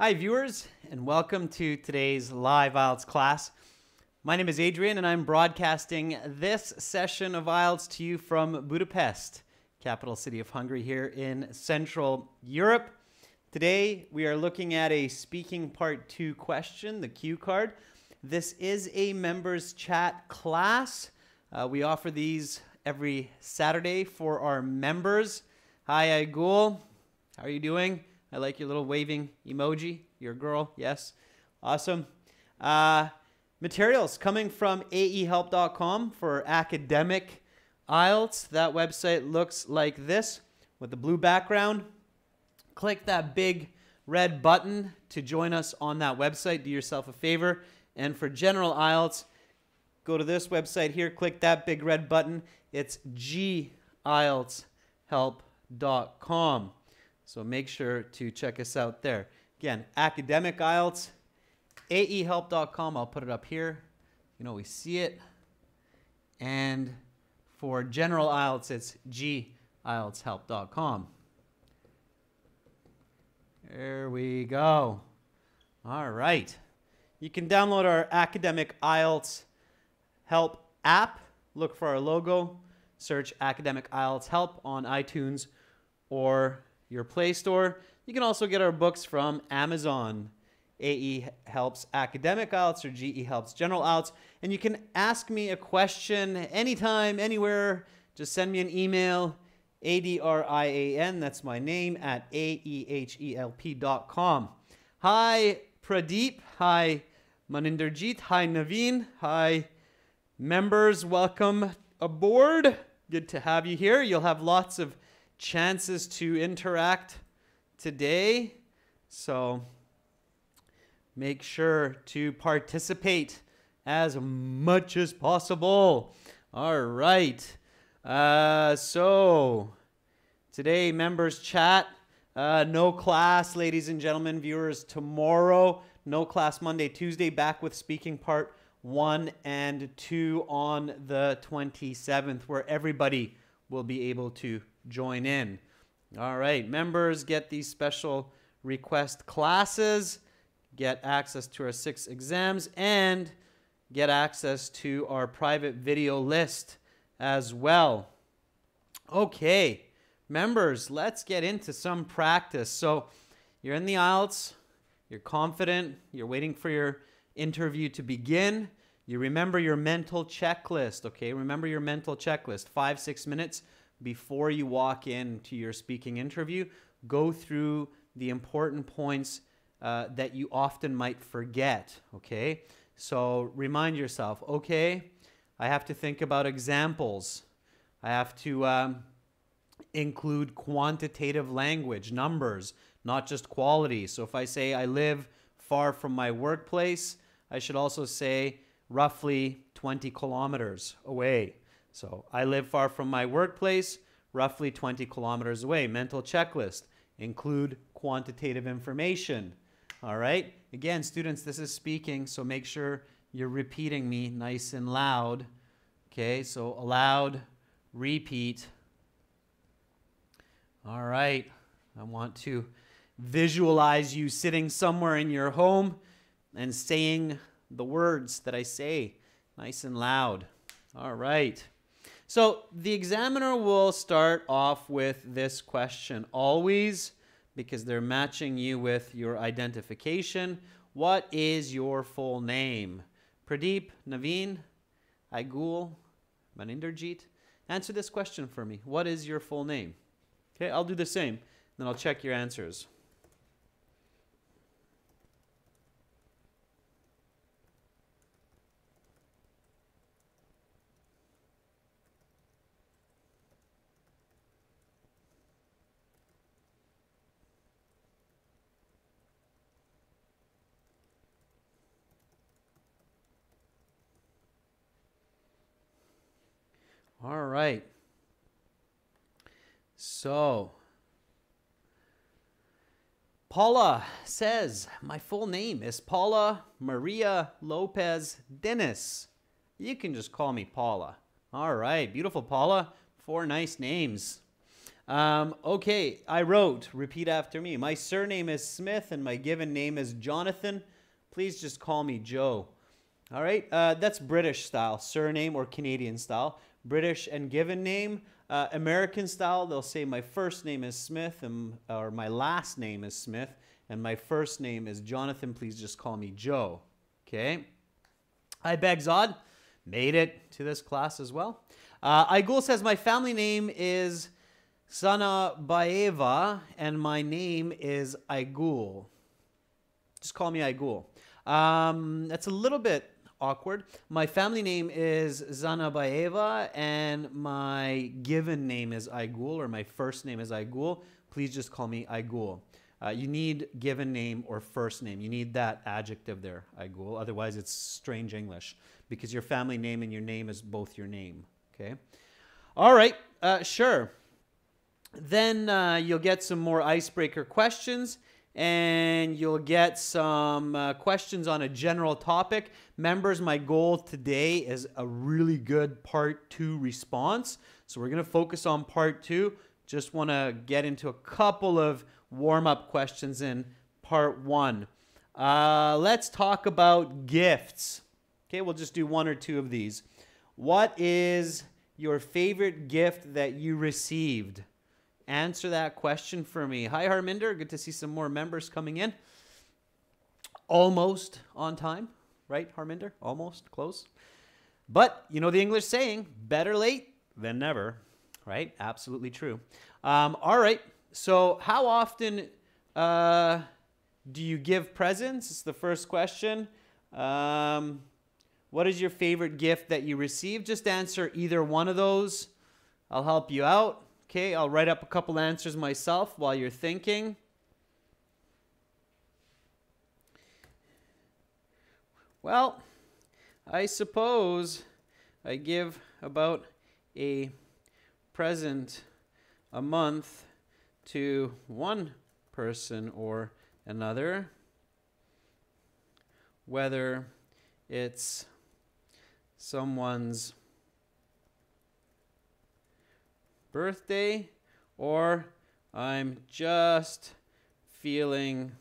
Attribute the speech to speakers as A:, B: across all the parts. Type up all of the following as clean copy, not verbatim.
A: Hi viewers, and welcome to today's live IELTS class. My name is Adrian and I'm broadcasting this session of IELTS to you from Budapest, capital city of Hungary here in Central Europe. Today we are looking at a speaking part 2 question, the cue card. This is a members chat class. We offer these every Saturday for our members. Hi Aigul, how are you doing? I like your little waving emoji. You're a girl, yes. Awesome. Materials coming from aehelp.com for academic IELTS. That website looks like this with the blue background. Click that big red button to join us on that website. Do yourself a favor. And for general IELTS, go to this website here. Click that big red button. It's gieltshelp.com. So make sure to check us out there. Again, academic IELTS, aehelp.com. I'll put it up here. You can always see it. And for general IELTS, it's gieltshelp.com. There we go. All right. You can download our academic IELTS help app. Look for our logo. Search academic IELTS help on iTunes or your Play Store. You can also get our books from Amazon. AE Helps Academic IELTS or GE Helps General IELTS. And you can ask me a question anytime, anywhere. Just send me an email, ADRIAN, that's my name, at aehelp.com. Hi Pradeep, hi Maninderjeet, hi Naveen, hi members, welcome aboard. Good to have you here. You'll have lots of chances to interact today, so make sure to participate as much as possible. All right, so today members chat, no class, ladies and gentlemen, viewers, tomorrow. No class Monday, Tuesday, back with speaking part 1 and 2 on the 27th, where everybody will be able to join in. All right, members get these special request classes, get access to our 6 exams, and get access to our private video list as well. Okay, members, let's get into some practice. So you're in the IELTS, you're confident, you're waiting for your interview to begin. You remember your mental checklist, okay? Remember your mental checklist, 5-6 minutes before you walk into your speaking interview. Go through the important points that you often might forget, okay? So remind yourself, okay, I have to think about examples. I have to include quantitative language, numbers, not just quality. So if I say I live far from my workplace, I should also say roughly 20 kilometers away. So I live far from my workplace, roughly 20 kilometers away. Mental checklist. Include quantitative information. All right. Again, students, this is speaking, so make sure you're repeating me nice and loud. Okay, so aloud, repeat. All right. I want to visualize you sitting somewhere in your home and saying the words that I say nice and loud. All right. So the examiner will start off with this question always, because they're matching you with your identification. What is your full name? Pradeep, Naveen, Aigul, Maninderjeet. Answer this question for me. What is your full name? Okay, I'll do the same. Then I'll check your answers. All right. So, Paula says, my full name is Paula Maria Lopez Dennis. You can just call me Paula. All right. Beautiful, Paula. 4 nice names. Okay, I wrote, repeat after me. My surname is Smith and my given name is Jonathan. Please just call me Joe. All right, that's British style, surname or Canadian style. British and given name. American style, they'll say my first name is Smith or my last name is Smith and my first name is Jonathan. Please just call me Joe. Okay. Hi, Begzod. Made it to this class as well. Aigul says my family name is Sanabayeva and my name is Aigul. Just call me Aigul. That's a little bit awkward. My family name is Zanabayeva and my given name is Aigul, or my first name is Aigul. Please just call me Aigul. You need given name or first name. You need that adjective there, Aigul. Otherwise, it's strange English because your family name and your name is both your name. Okay. All right. Sure. Then you'll get some more icebreaker questions. And you'll get some questions on a general topic. Members, my goal today is a really good part 2 response. So we're going to focus on part 2. Just want to get into a couple of warm-up questions in part 1. Let's talk about gifts. Okay, we'll just do 1 or 2 of these. What is your favorite gift that you received? Answer that question for me. Hi, Harminder. Good to see some more members coming in. Almost on time, right, Harminder? Almost, close. But you know the English saying, better late than never, right? Absolutely true. All right. So how often do you give presents? It's the first question. What is your favorite gift that you received? Just answer either one of those. I'll help you out. Okay, I'll write up a couple answers myself while you're thinking. Well, I suppose I give about a present a month to one person or another, whether it's someone's birthday or I'm just feeling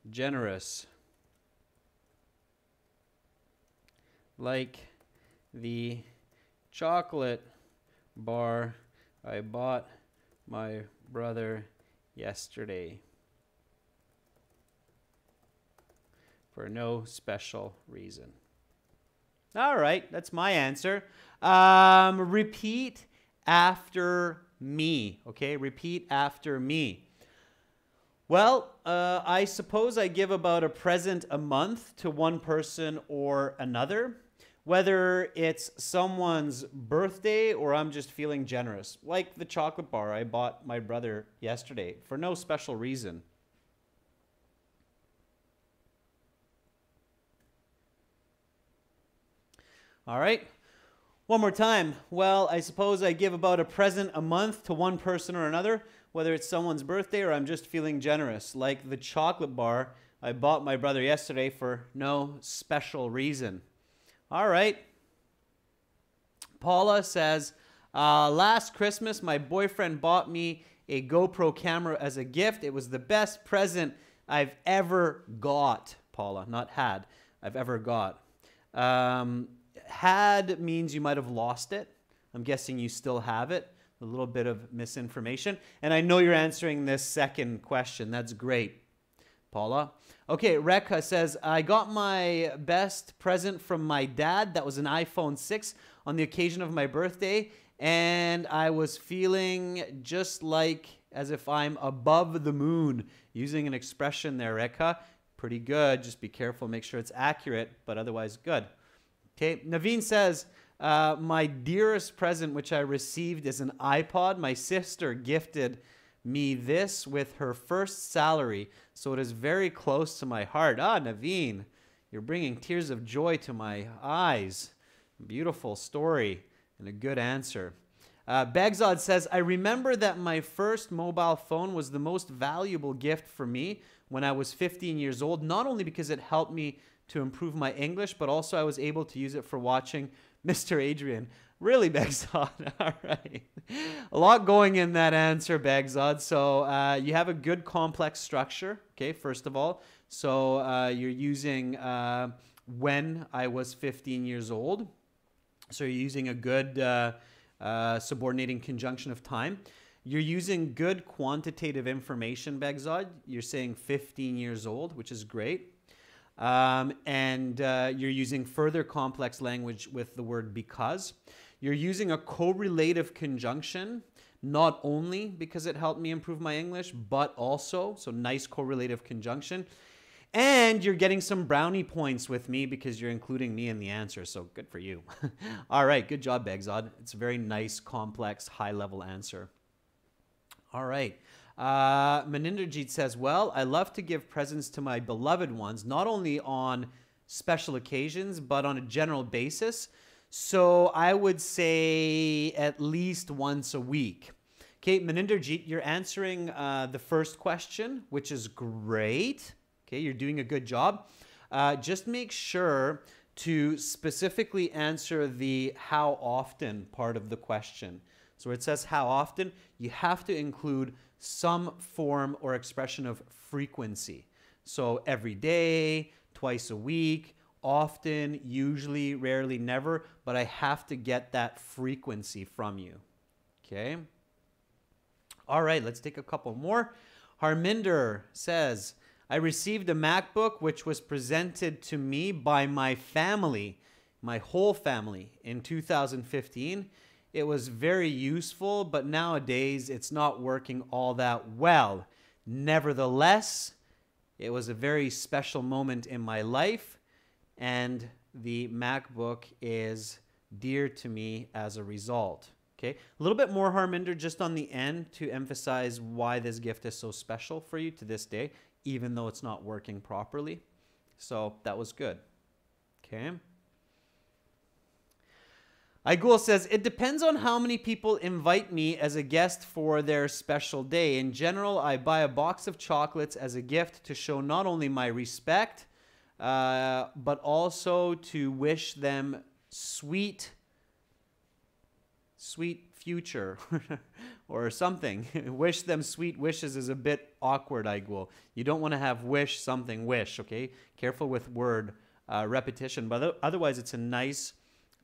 A: generous, like the chocolate bar I bought my brother yesterday for no special reason. All right, that's my answer. Repeat after me, okay? Repeat after me. Well, I suppose I give about a present a month to one person or another, whether it's someone's birthday or I'm just feeling generous, like the chocolate bar I bought my brother yesterday for no special reason. All right. One more time. Well, I suppose I give about a present a month to one person or another, whether it's someone's birthday or I'm just feeling generous, like the chocolate bar I bought my brother yesterday for no special reason. All right. Paula says, last Christmas, my boyfriend bought me a GoPro camera as a gift. It was the best present I've ever got. Paula, not had. I've ever got. Had means you might have lost it. I'm guessing you still have it. A little bit of misinformation. And I know you're answering this second question. That's great, Paula. Okay, Rekha says, I got my best present from my dad. That was an iPhone 6 on the occasion of my birthday. And I was feeling just like as if I'm above the moon. Using an expression there, Rekha. Pretty good. Just be careful. Make sure it's accurate, but otherwise good. Okay, Naveen says, my dearest present which I received is an iPod. My sister gifted me this with her first salary, so it is very close to my heart. Ah, Naveen, you're bringing tears of joy to my eyes. Beautiful story and a good answer. Begzod says, I remember that my first mobile phone was the most valuable gift for me when I was 15 years old, not only because it helped me to improve my English, but also I was able to use it for watching Mr. Adrian. Really, Begzod? All right. A lot going in that answer, Begzod. So you have a good complex structure, okay, first of all. So you're using when I was 15 years old. So you're using a good subordinating conjunction of time. You're using good quantitative information, Begzod. You're saying 15 years old, which is great. And you're using further complex language with the word because. You're using a correlative conjunction, not only because it helped me improve my English, but also, so nice correlative conjunction. And you're getting some brownie points with me because you're including me in the answer, so good for you. All right, good job, Begzod. It's a very nice, complex, high-level answer. All right. Maninderjeet says, well, I love to give presents to my beloved ones, not only on special occasions, but on a general basis. So I would say at least once a week. Okay, Maninderjeet, you're answering the first question, which is great. Okay, you're doing a good job. Just make sure to specifically answer the how often part of the question. So where it says how often, you have to include some form or expression of frequency. So every day, twice a week, often, usually, rarely, never, but I have to get that frequency from you. Okay? All right, let's take a couple more. Harminder says, I received a MacBook which was presented to me by my family, my whole family, in 2015. It was very useful, but nowadays it's not working all that well. Nevertheless, it was a very special moment in my life, and the MacBook is dear to me as a result. Okay, a little bit more, Harminder, just on the end to emphasize why this gift is so special for you to this day, even though it's not working properly. So that was good. Okay. Igul says, it depends on how many people invite me as a guest for their special day. In general, I buy a box of chocolates as a gift to show not only my respect, but also to wish them sweet future or something. Wish them sweet wishes is a bit awkward, Igul. You don't want to have wish something wish, okay? Careful with word repetition, but otherwise it's a nice,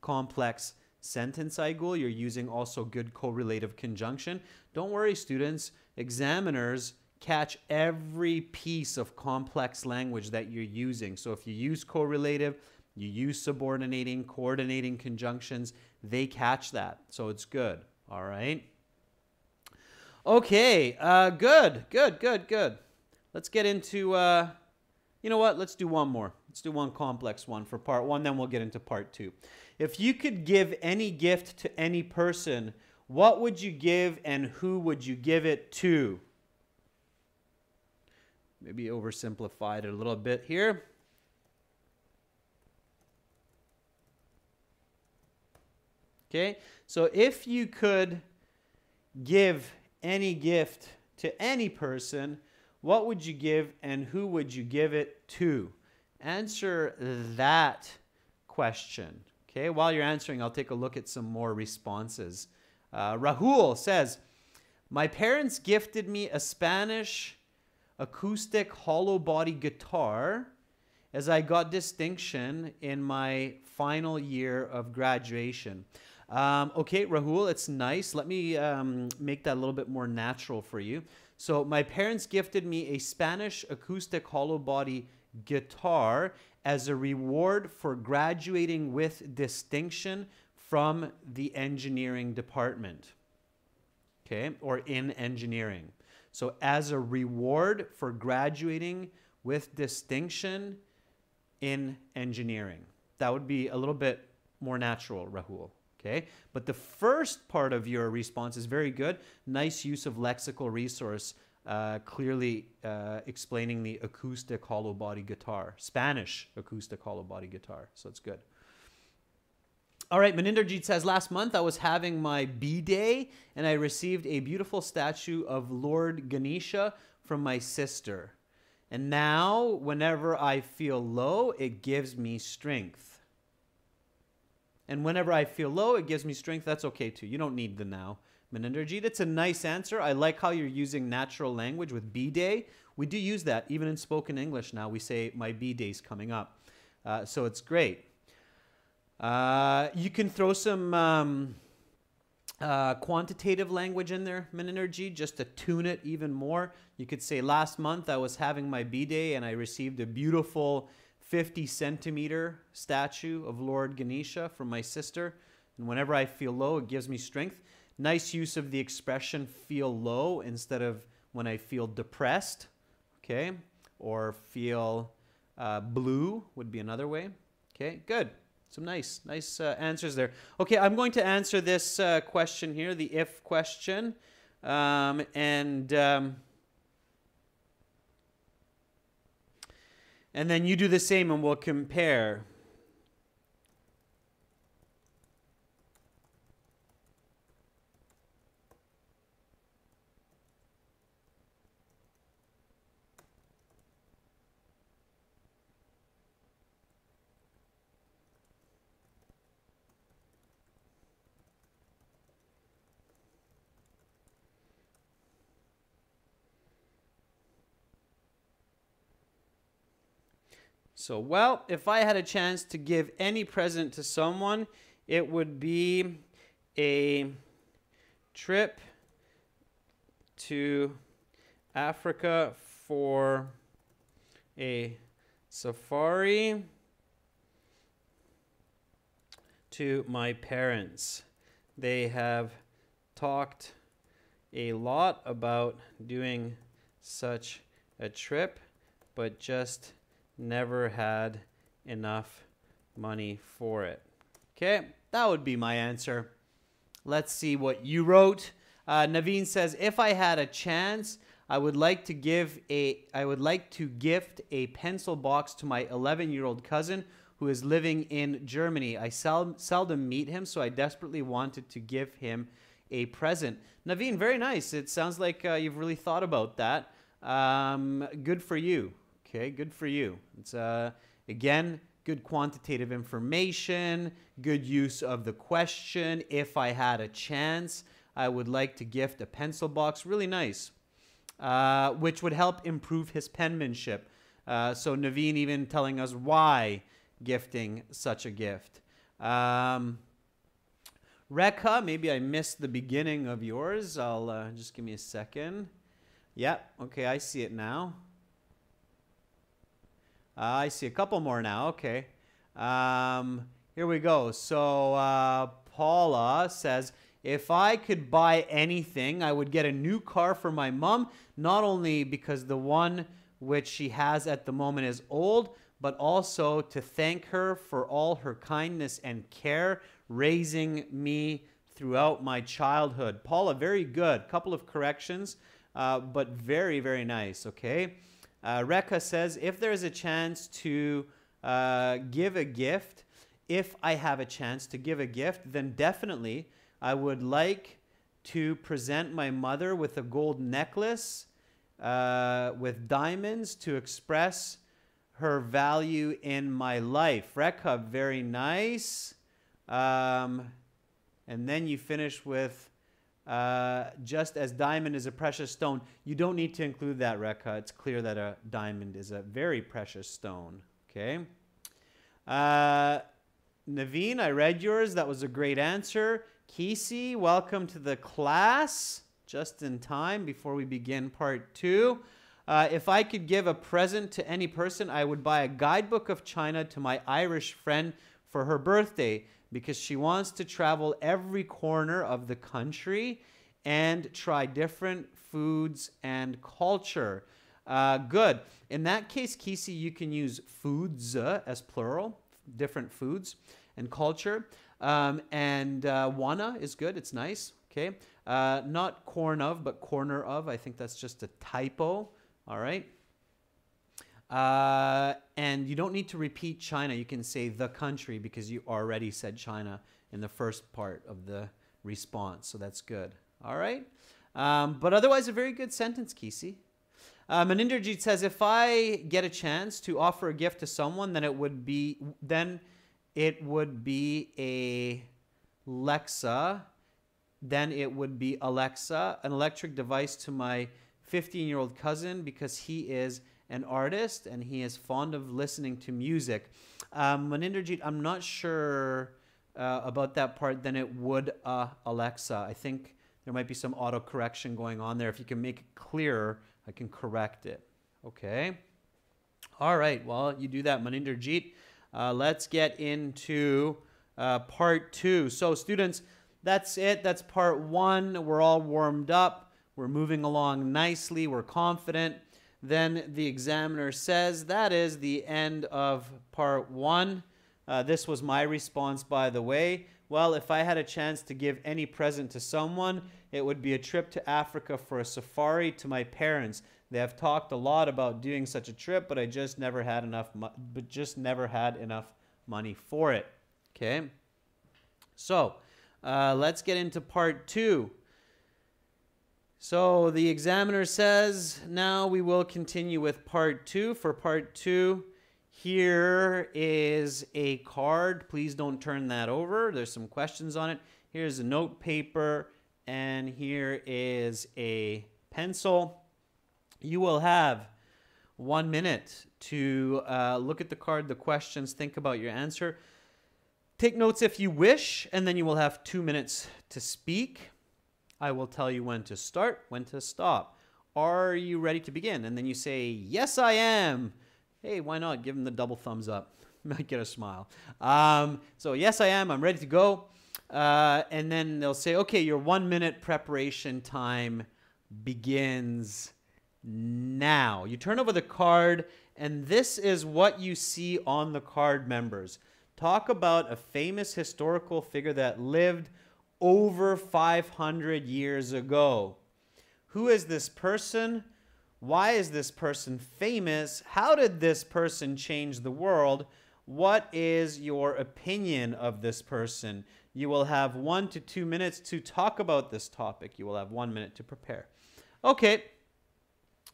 A: complex sentence, Igul. You're using also good correlative conjunction. Don't worry, students. Examiners catch every piece of complex language that you're using. So if you use correlative, you use subordinating, coordinating conjunctions, they catch that. So it's good. All right. Okay. Good. Let's get into, you know what? Let's do one more. Let's do one complex one for part one, then we'll get into part two. If you could give any gift to any person, what would you give and who would you give it to? Maybe oversimplified it a little bit here. Okay, so if you could give any gift to any person, what would you give and who would you give it to? Answer that question. Okay, while you're answering, I'll take a look at some more responses. Rahul says, my parents gifted me a Spanish acoustic hollow body guitar as I got distinction in my final year of graduation. Okay, Rahul, it's nice. Let me make that a little bit more natural for you. So my parents gifted me a Spanish acoustic hollow body guitar as a reward for graduating with distinction from the engineering department. Okay, or in engineering. So as a reward for graduating with distinction in engineering. That would be a little bit more natural, Rahul. Okay, but the first part of your response is very good. Nice use of lexical resource, clearly explaining the acoustic hollow body guitar, Spanish acoustic hollow body guitar. So it's good. All right, Maninderjeet says, last month I was having my B-Day and I received a beautiful statue of Lord Ganesha from my sister. And now, whenever I feel low, it gives me strength. And whenever I feel low, it gives me strength. That's okay too. You don't need the now. Maninderjeet, it's a nice answer. I like how you're using natural language with B-Day. We do use that even in spoken English now. We say my B-Day's coming up. So it's great. You can throw some quantitative language in there, Maninderjeet, just to tune it even more. You could say last month I was having my B-Day and I received a beautiful 50-centimeter statue of Lord Ganesha from my sister. And whenever I feel low, it gives me strength. Nice use of the expression feel low instead of when I feel depressed, okay? Or feel blue would be another way. Okay, good. Some nice answers there. Okay, I'm going to answer this question here, the if question. And then you do the same and we'll compare. So, well, if I had a chance to give any present to someone, it would be a trip to Africa for a safari to my parents. They have talked a lot about doing such a trip, but just never had enough money for it. Okay, that would be my answer. Let's see what you wrote. Naveen says, if I had a chance, I would like to gift a pencil box to my 11-year-old cousin who is living in Germany. I seldom meet him, so I desperately wanted to give him a present. Naveen, very nice. It sounds like you've really thought about that. Good for you. Okay, good for you. It's, again, good quantitative information, good use of the question. If I had a chance, I would like to gift a pencil box. Really nice, which would help improve his penmanship. So Naveen even telling us why gifting such a gift. Rekha, maybe I missed the beginning of yours. I'll just give me a second. Yep, okay, I see it now. I see a couple more now. Okay. Here we go. So Paula says, if I could buy anything, I would get a new car for my mom, not only because the one which she has at the moment is old, but also to thank her for all her kindness and care raising me throughout my childhood. Paula, very good. Couple of corrections, but very, very nice. Okay. Rekha says, if there's a chance to give a gift, if I have a chance to give a gift, then definitely I would like to present my mother with a gold necklace with diamonds to express her value in my life. Rekha, very nice. And then you finish with, just as diamond is a precious stone. You don't need to include that, Rekha. It's clear that a diamond is a very precious stone. Okay. Naveen, I read yours. That was a great answer. Kesey, welcome to the class. Just in time before we begin part 2. If I could give a present to any person, I would buy a guidebook of China to my Irish friend for her birthday, because she wants to travel every corner of the country and try different foods and culture. Good. In that case, Kesey, you can use foods as plural, different foods and culture. Wana is good. It's nice. Okay. Not corn of, but corner of. I think that's just a typo. All right. And you don't need to repeat China. You can say the country because you already said China in the first part of the response. So that's good. All right. But otherwise, a very good sentence, Kesey. Maninderjeet says, if I get a chance to offer a gift to someone, then it would be a Alexa. Then it would be Alexa, an electric device to my 15-year-old cousin because he is an artist and he is fond of listening to music. Maninderjeet, I'm not sure about that part. Then it would Alexa. I think there might be some auto correction going on there. If you can make it clearer, I can correct it. Okay. All right. Well, you do that, Maninderjeet. Let's get into part 2. So, students, that's it. That's part 1. We're all warmed up. We're moving along nicely. We're confident. Then the examiner says that is the end of part 1. This was my response, by the way. Well, if I had a chance to give any present to someone, it would be a trip to Africa for a safari to my parents. They have talked a lot about doing such a trip, but I just never had enough money for it. Okay. So, let's get into part 2. So the examiner says, now we will continue with part 2. For part 2, here is a card. Please don't turn that over. There's some questions on it. Here's a note paper, and here is a pencil. You will have 1 minute to look at the card, the questions, think about your answer. Take notes if you wish, and then you will have 2 minutes to speak. I will tell you when to start, when to stop. Are you ready to begin? And then you say, yes, I am. Hey, why not? Give them the double thumbs up. Might get a smile. So, yes, I am. I'm ready to go. And then they'll say, okay, your 1 minute preparation time begins now. You turn over the card, and this is what you see on the card, members. Talk about a famous historical figure that lived over 500 years ago. Who is this person? Why is this person famous? How did this person change the world? What is your opinion of this person? You will have 1 to 2 minutes to talk about this topic. You will have 1 minute to prepare. Okay,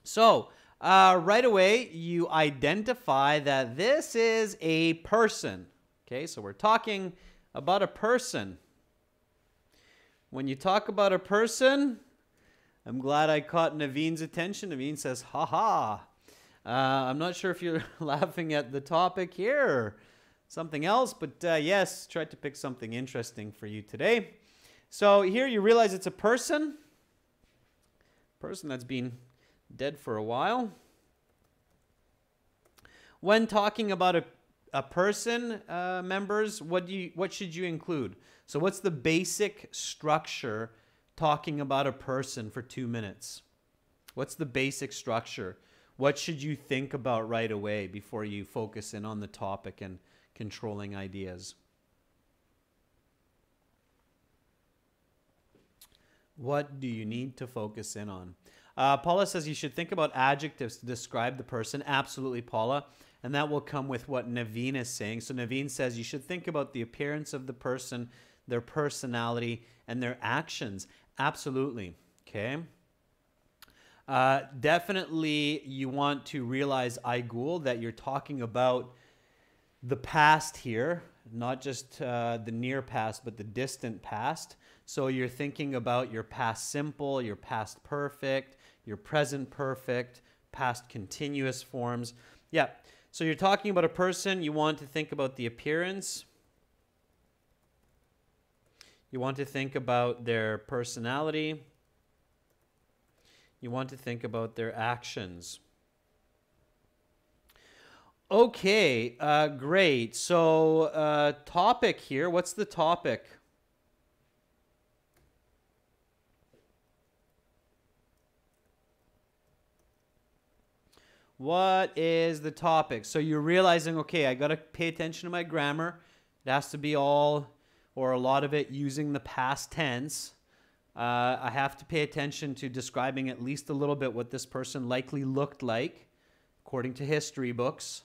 A: so right away you identify that this is a person. Okay, so we're talking about a person. When you talk about a person, I'm glad I caught Naveen's attention. Naveen says, ha ha. I'm not sure if you're laughing at the topic here or something else, but yes, tried to pick something interesting for you today. So here you realize it's a person that's been dead for a while. When talking about a person, members, what should you include? So what's the basic structure talking about a person for 2 minutes? What's the basic structure? What should you think about right away before you focus in on the topic and controlling ideas? What do you need to focus in on? Paula says you should think about adjectives to describe the person. Absolutely, Paula. And that will come with what Naveen is saying. So Naveen says you should think about the appearance of the person, their personality, and their actions. Absolutely. Okay. Definitely you want to realize, Aigul, that you're talking about the past here, not just the near past, but the distant past. So you're thinking about your past simple, your past perfect, your present perfect, past continuous forms. Yeah. So you're talking about a person. You want to think about the appearance. You want to think about their personality. You want to think about their actions. Okay, great. So topic here. What's the topic? What is the topic? So you're realizing, okay, I got to pay attention to my grammar. It has to be all or a lot of it using the past tense. I have to pay attention to describing at least a little bit what this person likely looked like, according to history books,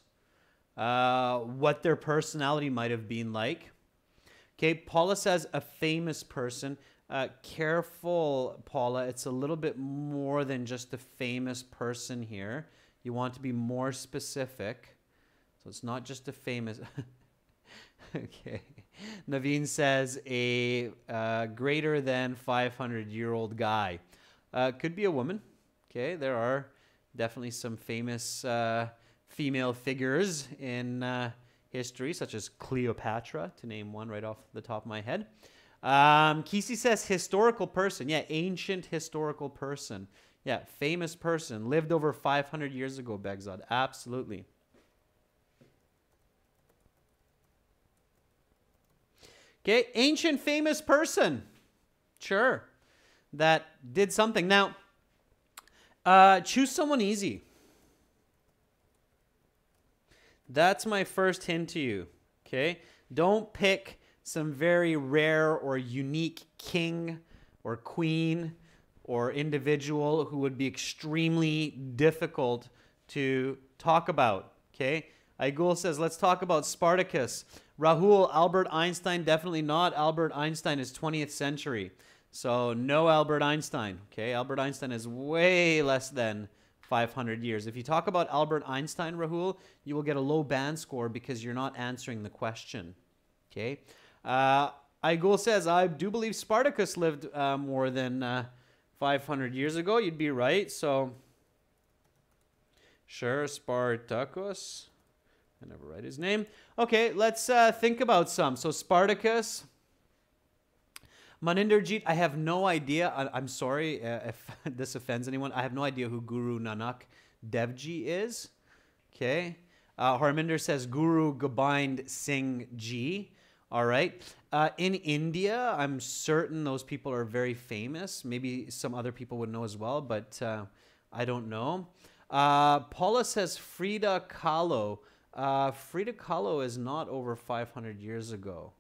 A: what their personality might have been like. Okay, Paula says a famous person. Careful, Paula, it's a little bit more than just a famous person here. You want to be more specific. So it's not just a famous... Okay. Naveen says a greater than 500-year-old guy. Could be a woman. Okay, there are definitely some famous female figures in history, such as Cleopatra, to name one right off the top of my head. Kisi says historical person. Yeah, ancient historical person. Yeah, famous person. Lived over 500 years ago, Begzod. Absolutely. Okay, ancient famous person. Sure. That did something. Now, choose someone easy. That's my first hint to you. Okay? Don't pick some very rare or unique king or queen or individual who would be extremely difficult to talk about. Okay? Aigul says, let's talk about Spartacus. Rahul, Albert Einstein, definitely not. Albert Einstein is 20th century. So no Albert Einstein. Okay, Albert Einstein is way less than 500 years. If you talk about Albert Einstein, Rahul, you will get a low band score because you're not answering the question. Okay. Aigul says, I do believe Spartacus lived more than 500 years ago. You'd be right. So, sure, Spartacus. I never write his name. Okay, let's think about some. So Spartacus. Maninderjeet, I have no idea. I'm sorry if this offends anyone. I have no idea who Guru Nanak Devji is. Okay. Harminder says Guru Gobind Singh Ji. All right. In India, I'm certain those people are very famous. Maybe some other people would know as well, but I don't know. Paula says Frida Kahlo. Frida Kahlo is not over 500 years ago,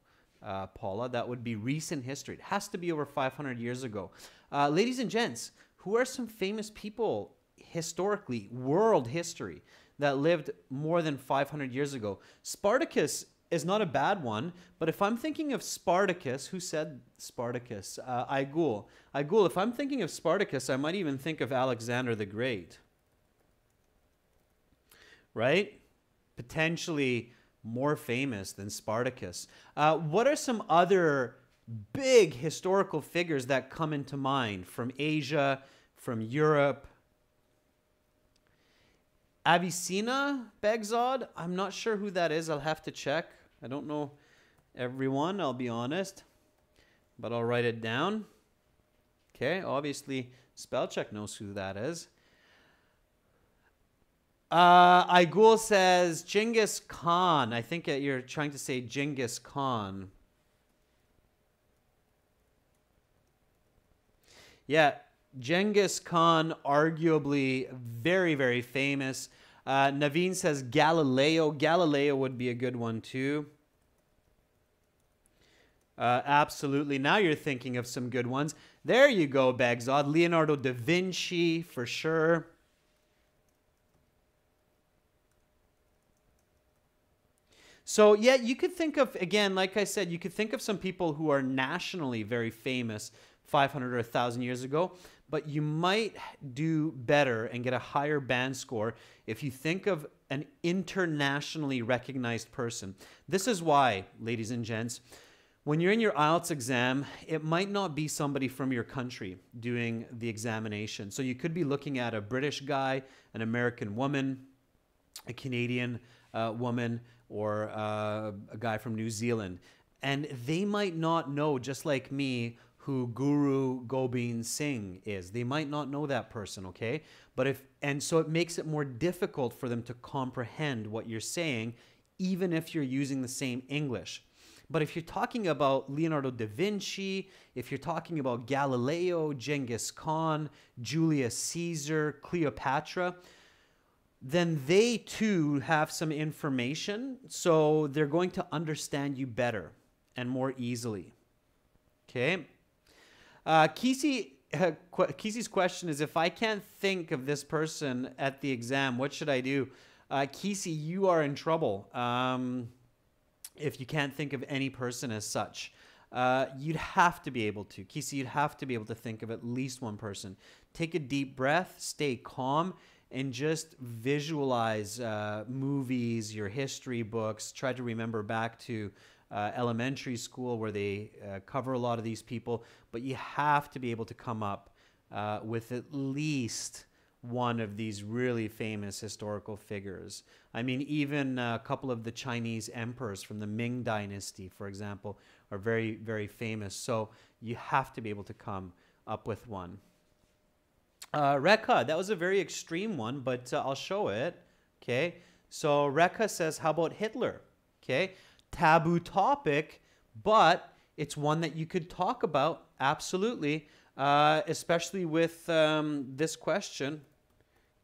A: Paula. That would be recent history. It has to be over 500 years ago. Ladies and gents, who are some famous people historically, world history, that lived more than 500 years ago? Spartacus is not a bad one, but if I'm thinking of Spartacus, who said Spartacus? Aigul. Aigul, if I'm thinking of Spartacus, I might even think of Alexander the Great. Right? Potentially more famous than Spartacus. What are some other big historical figures that come into mind from Asia, from Europe? Avicenna, Begzod? I'm not sure who that is. I'll have to check. I don't know everyone, I'll be honest. But I'll write it down. Okay, obviously Spellcheck knows who that is. Aigul says Genghis Khan. I think you're trying to say Genghis Khan. Yeah, Genghis Khan, arguably very, very famous. Naveen says Galileo. Galileo would be a good one too. Absolutely. Now you're thinking of some good ones. There you go, Begzod. Leonardo da Vinci, for sure. So, yeah, you could think of, again, like I said, you could think of some people who are nationally very famous 500 or 1,000 years ago, but you might do better and get a higher band score if you think of an internationally recognized person. This is why, ladies and gents, when you're in your IELTS exam, it might not be somebody from your country doing the examination. So you could be looking at a British guy, an American woman, a Canadian woman, or a guy from New Zealand. And they might not know, just like me, who Guru Gobind Singh is. They might not know that person, okay? And so it makes it more difficult for them to comprehend what you're saying, even if you're using the same English. But if you're talking about Leonardo da Vinci, if you're talking about Galileo, Genghis Khan, Julius Caesar, Cleopatra, then they too have some information, so they're going to understand you better and more easily. Okay? Kisi's question is, if I can't think of this person at the exam, what should I do? Kisi, you are in trouble if you can't think of any person as such. You'd have to be able to. Kisi, you'd have to be able to think of at least one person. Take a deep breath, stay calm, and just visualize movies, your history books. Try to remember back to elementary school where they cover a lot of these people. But you have to be able to come up with at least one of these really famous historical figures. I mean, even a couple of the Chinese emperors from the Ming Dynasty, for example, are very, very famous. So you have to be able to come up with one. Rekha, that was a very extreme one, but I'll show it. Okay, so Rekha says, how about Hitler? Okay, taboo topic, but it's one that you could talk about, absolutely, especially with this question.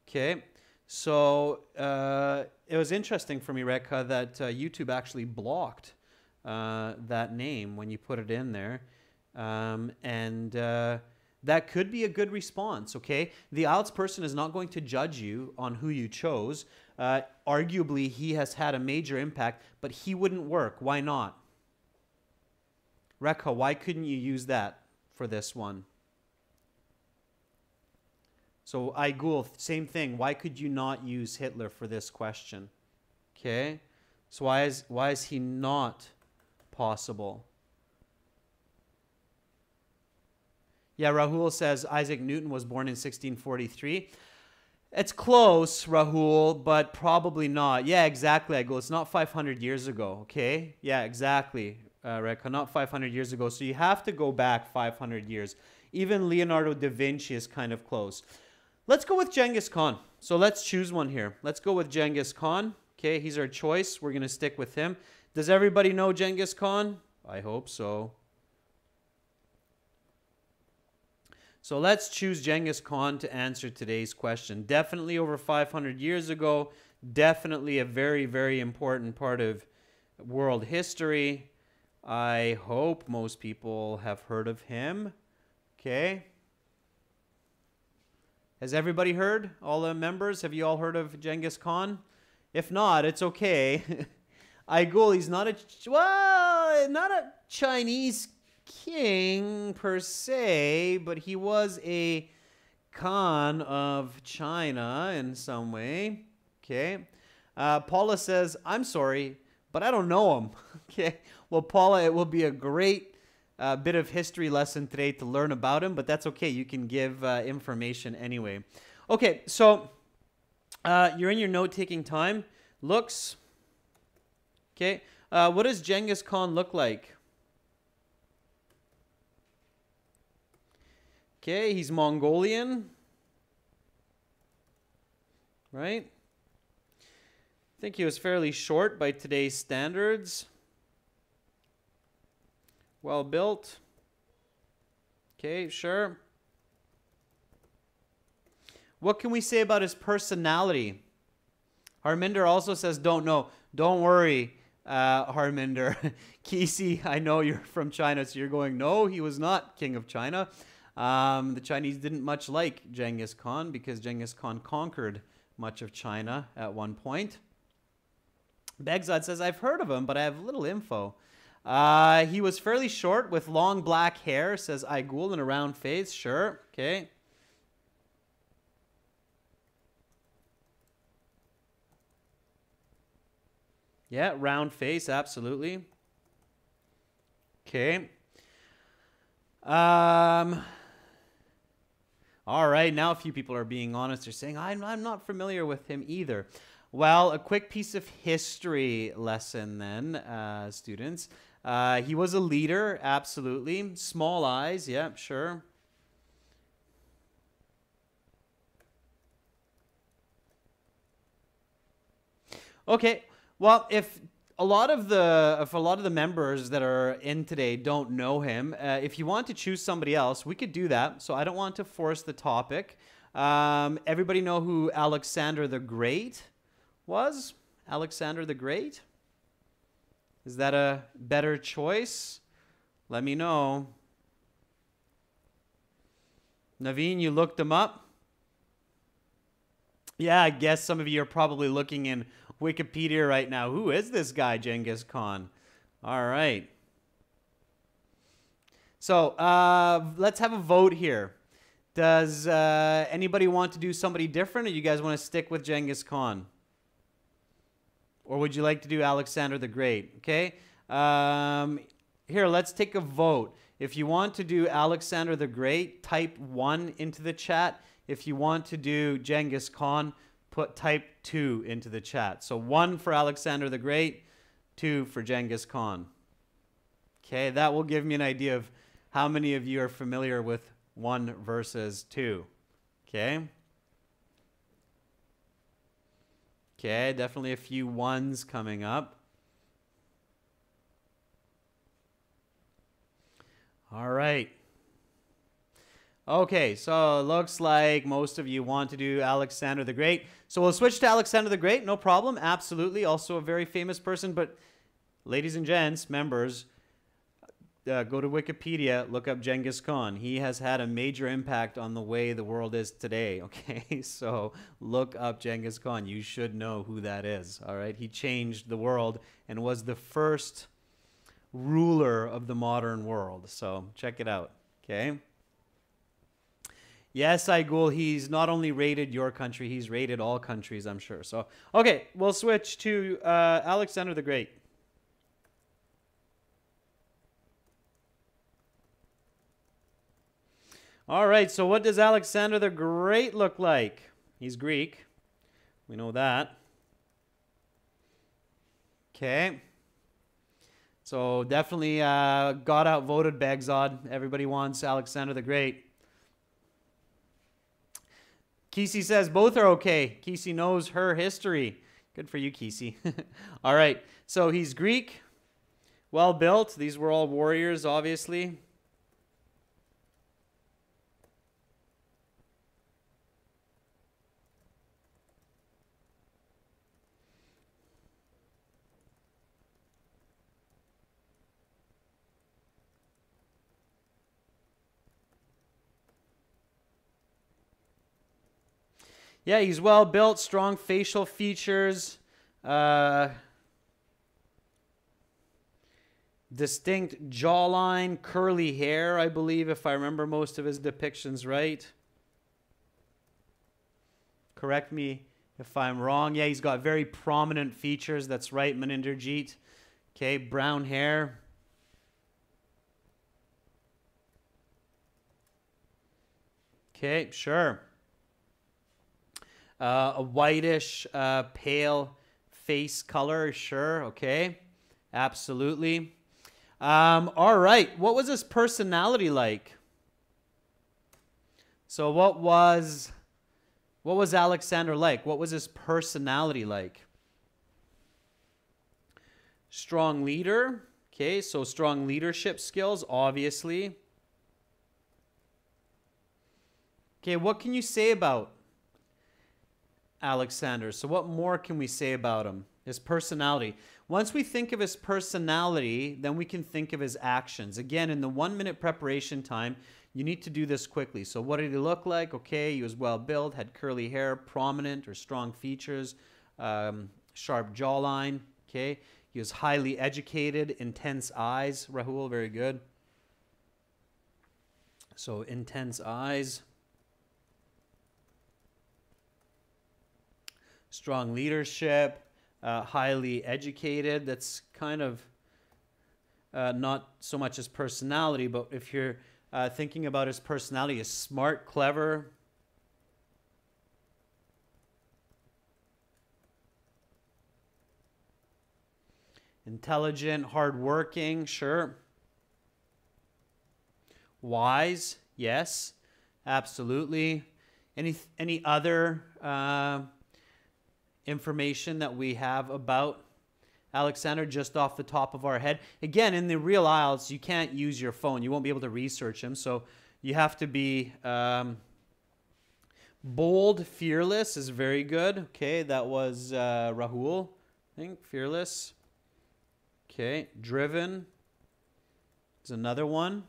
A: Okay, so it was interesting for me, Rekha, that YouTube actually blocked that name when you put it in there. That could be a good response, okay? The IELTS person is not going to judge you on who you chose. Arguably, he has had a major impact, but he wouldn't work. Why not? Rekha, why couldn't you use that for this one? So, Aigul, same thing. Why could you not use Hitler for this question? Okay? So why is he not possible? Yeah, Rahul says Isaac Newton was born in 1643. It's close, Rahul, but probably not. Yeah, exactly, Aigul. It's not 500 years ago, okay? Yeah, exactly, Rekha, not 500 years ago. So you have to go back 500 years. Even Leonardo da Vinci is kind of close. Let's go with Genghis Khan. So let's choose one here. Let's go with Genghis Khan. Okay, he's our choice. We're going to stick with him. Does everybody know Genghis Khan? I hope so. So let's choose Genghis Khan to answer today's question. Definitely over 500 years ago. Definitely a very, very important part of world history. I hope most people have heard of him. Okay. Has everybody heard? All the members? Have you all heard of Genghis Khan? If not, it's okay. Aigul, he's not not a Chinese king per se, but he was a Khan of China in some way. Okay. Paula says, I'm sorry, but I don't know him. Okay. Well, Paula, it will be a great bit of history lesson today to learn about him, but that's okay. You can give information anyway. Okay, so you're in your note-taking time. Looks. Okay. What does Genghis Khan look like? Okay, he's Mongolian. Right? I think he was fairly short by today's standards. Well built. Okay, sure. What can we say about his personality? Harminder also says, don't know. Don't worry, Harminder. Kisi, I know you're from China, so you're going, no, he was not king of China. The Chinese didn't much like Genghis Khan because Genghis Khan conquered much of China at one point. Begzad says, I've heard of him, but I have little info. He was fairly short with long black hair, says Aigul, and a round face. Sure. Okay. Yeah, round face, absolutely. Okay. All right, now a few people are being honest. They're saying, I'm not familiar with him either. Well, a quick piece of history lesson then, students. He was a leader, absolutely. Small eyes, yeah, sure. Okay, well, if a lot of the members that are in today don't know him, if you want to choose somebody else, we could do that. So I don't want to force the topic. Everybody know who Alexander the Great was? Alexander the Great? Is that a better choice? Let me know. Naveen, you looked him up? Yeah, I guess some of you are probably looking in Wikipedia right now. Who is this guy, Genghis Khan? All right. So let's have a vote here. Does anybody want to do somebody different, or you guys want to stick with Genghis Khan? Or would you like to do Alexander the Great? Okay. Here, let's take a vote. If you want to do Alexander the Great, type 1 into the chat. If you want to do Genghis Khan, type 2 into the chat. So 1 for Alexander the Great, 2 for Genghis Khan. Okay, that will give me an idea of how many of you are familiar with 1 versus 2. Okay. Okay, definitely a few 1s coming up. All right. Okay, so it looks like most of you want to do Alexander the Great. So we'll switch to Alexander the Great, no problem. Absolutely, also a very famous person. But ladies and gents, members, go to Wikipedia, look up Genghis Khan. He has had a major impact on the way the world is today, okay? So look up Genghis Khan. You should know who that is, all right? He changed the world and was the first ruler of the modern world. So check it out, okay? Yes, Igul, he's not only raided your country, he's raided all countries, I'm sure. So, okay, we'll switch to Alexander the Great. All right, so what does Alexander the Great look like? He's Greek. We know that. Okay. So definitely got outvoted Baghdad. Everybody wants Alexander the Great. Kesey says both are okay. Kesey knows her history. Good for you, Kesey. All right. So he's Greek, well built. These were all warriors, obviously. Yeah, he's well built, strong facial features, distinct jawline, curly hair, I believe, if I remember most of his depictions right. Correct me if I'm wrong. Yeah, he's got very prominent features. That's right, Maninderjeet. Okay, brown hair. Okay, sure. A whitish, pale face color, sure, okay. Absolutely. All right, what was his personality like? So what was Alexander like? What was his personality like? Strong leader, okay, so strong leadership skills, obviously. Okay, what can you say about Alexander? So what more can we say about him? His personality. Once we think of his personality, then we can think of his actions. Again, in the 1-minute preparation time, you need to do this quickly. So what did he look like? Okay, he was well built, had curly hair, prominent or strong features, sharp jawline. Okay, he was highly educated, intense eyes. Rahul, very good. So intense eyes. Strong leadership, highly educated. That's kind of not so much his personality, but if you're thinking about his personality, is smart, clever. Intelligent, hardworking, sure. Wise, yes, absolutely. Any other information that we have about Alexander just off the top of our head? Again, in the real IELTS, you can't use your phone. You won't be able to research him. So you have to be bold, fearless is very good. Okay, that was Rahul, I think. Fearless. Okay, driven is another one.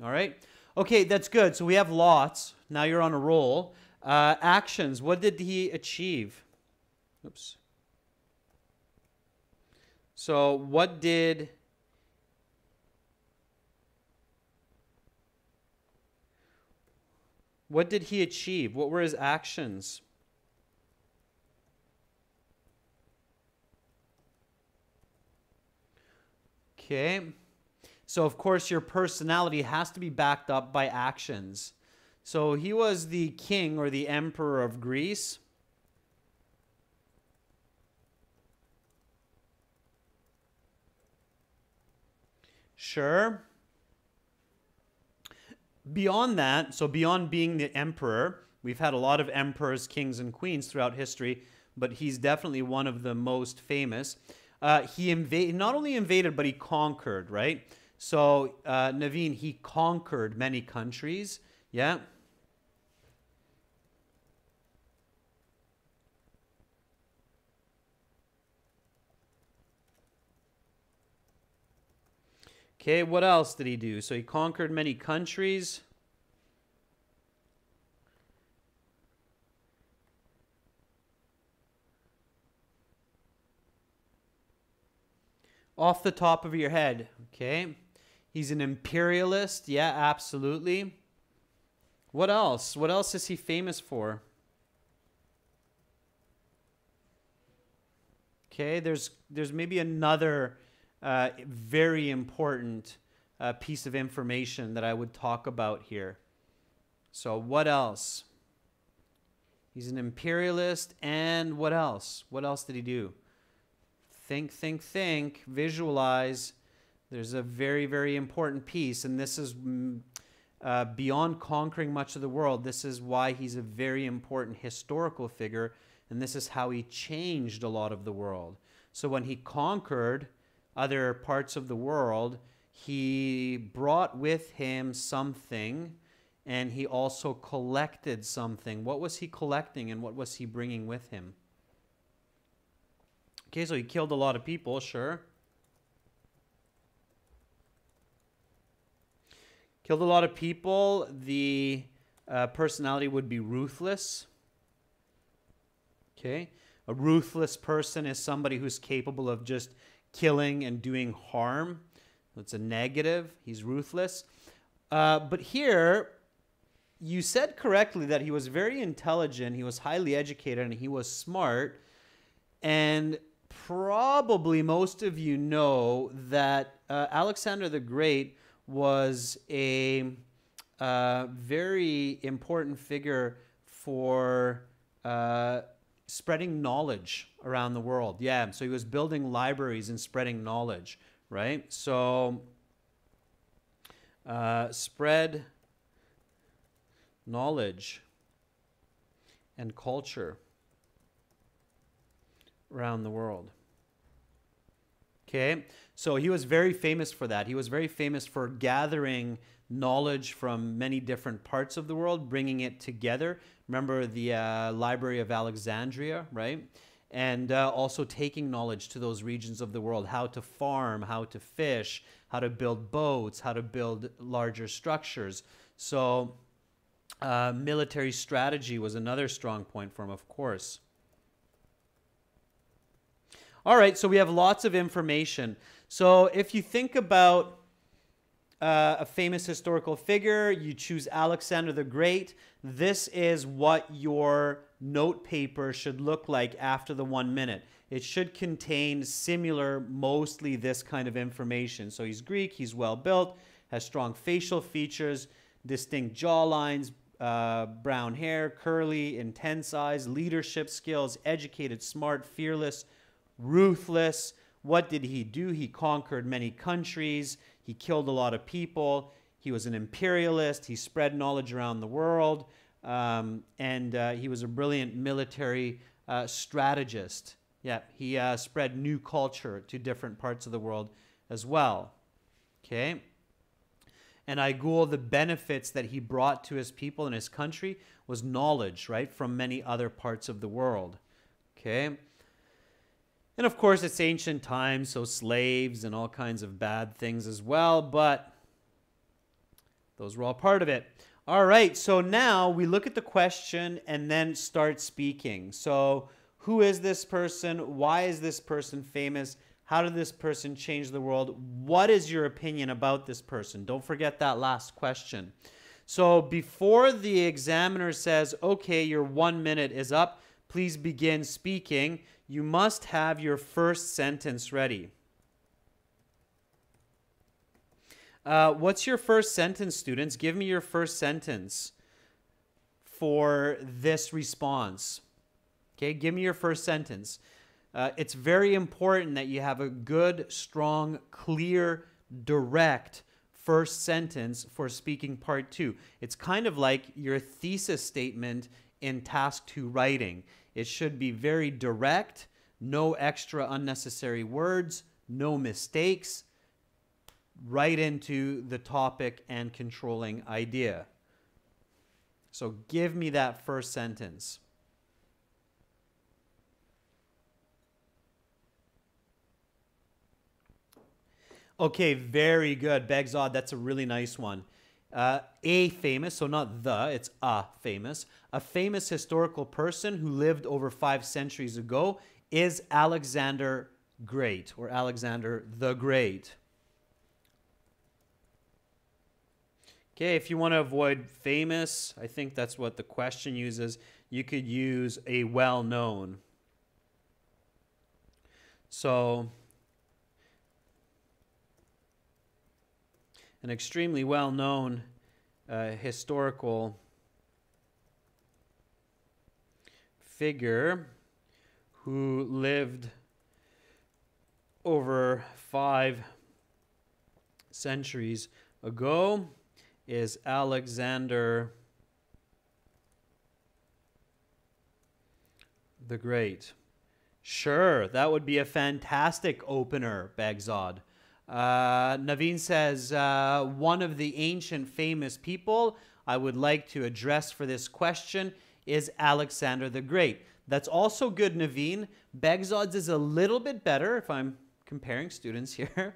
A: All right. Okay, that's good. So we have lots. Now you're on a roll. Actions. What did he achieve? Oops. So what did What did he achieve? What were his actions? Okay. So, of course, your personality has to be backed up by actions. So, he was the king or the emperor of Greece. Sure. Beyond that, so beyond being the emperor, we've had a lot of emperors, kings, and queens throughout history, but he's definitely one of the most famous. He not only invaded, but he conquered, right? So, Naveen, he conquered many countries. Yeah. Okay, what else did he do? So he conquered many countries. Off the top of your head, okay? He's an imperialist. Yeah, absolutely. What else? What else is he famous for? Okay, there's maybe another very important piece of information that I would talk about here. So what else? He's an imperialist, and what else? What else did he do? Think, think, think, visualize. There's a very, very important piece, and this is beyond conquering much of the world. This is why he's a very important historical figure, and this is how he changed a lot of the world. So when he conquered other parts of the world, he brought with him something, and he also collected something. What was he collecting, and what was he bringing with him? Okay, so he killed a lot of people, sure. Killed a lot of people. The personality would be ruthless. Okay, a ruthless person is somebody who's capable of just killing and doing harm. That's a negative. He's ruthless. But here, you said correctly that he was very intelligent, he was highly educated, and he was smart. And probably most of you know that Alexander the Great was a very important figure for spreading knowledge around the world. Yeah, so he was building libraries and spreading knowledge, right? So spread knowledge and culture around the world. Okay, so he was very famous for that. He was very famous for gathering knowledge from many different parts of the world, bringing it together. Remember the Library of Alexandria, right? And also taking knowledge to those regions of the world, how to farm, how to fish, how to build boats, how to build larger structures. So military strategy was another strong point for him, of course. All right, so we have lots of information. So if you think about a famous historical figure, you choose Alexander the Great. This is what your note paper should look like after the 1 minute. It should contain similar, mostly this kind of information. So he's Greek, he's well built, has strong facial features, distinct jawlines, brown hair, curly, intense eyes, leadership skills, educated, smart, fearless, ruthless. What did he do? He conquered many countries. He killed a lot of people. He was an imperialist. He spread knowledge around the world. And he was a brilliant military strategist. Yeah, he spread new culture to different parts of the world as well. Okay. And Aigul, the benefits that he brought to his people and his country was knowledge, right, from many other parts of the world. Okay. And of course, it's ancient times, so slaves and all kinds of bad things as well, but those were all part of it. All right, so now we look at the question and then start speaking. So who is this person? Why is this person famous? How did this person change the world? What is your opinion about this person? Don't forget that last question. So before the examiner says, okay, your 1 minute is up, please begin speaking, you must have your first sentence ready. What's your first sentence, students? Give me your first sentence for this response. Okay, give me your first sentence. It's very important that you have a good, strong, clear, direct first sentence for speaking part 2. It's kind of like your thesis statement in task 2 writing. It should be very direct, no extra unnecessary words, no mistakes, right into the topic and controlling idea. So give me that first sentence. Okay, very good. Begzod, that's a really nice one. A famous, so not the, it's a famous historical person who lived over 5 centuries ago is Alexander Great, or Alexander the Great. Okay, if you want to avoid famous, I think that's what the question uses, you could use a well-known. So, an extremely well-known historical figure who lived over 5 centuries ago is Alexander the Great. Sure, that would be a fantastic opener, Begzod. Naveen says, one of the ancient famous people I would like to address for this question is Alexander the Great. That's also good, Naveen. Begzod's is a little bit better if I'm comparing students here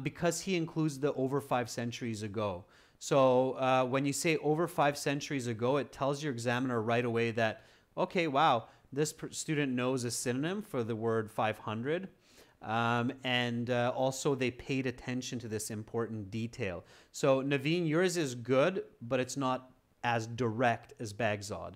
A: because he includes the over 5 centuries ago. So when you say over 5 centuries ago, it tells your examiner right away that, okay, wow, this student knows a synonym for the word 500. And also they paid attention to this important detail. So Naveen, yours is good, but it's not as direct as Begzod.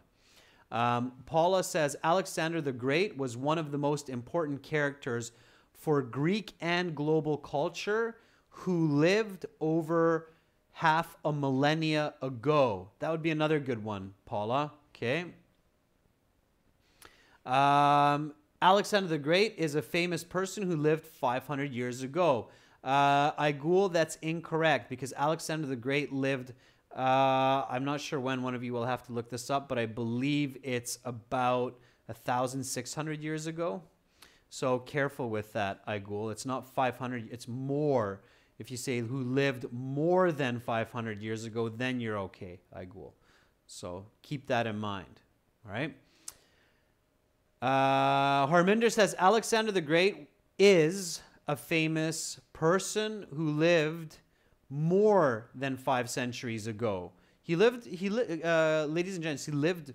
A: Paula says, Alexander the Great was one of the most important characters for Greek and global culture who lived over half a millennia ago. That would be another good one, Paula. Okay. Alexander the Great is a famous person who lived 500 years ago. Aigul, that's incorrect because Alexander the Great lived, I'm not sure when, one of you will have to look this up, but I believe it's about 1,600 years ago. So careful with that, Aigul. It's not 500, it's more. If you say who lived more than 500 years ago, then you're okay, Aigul. So keep that in mind, all right? Harminder says, Alexander the Great is a famous person who lived more than 5 centuries ago. Ladies and gents, he lived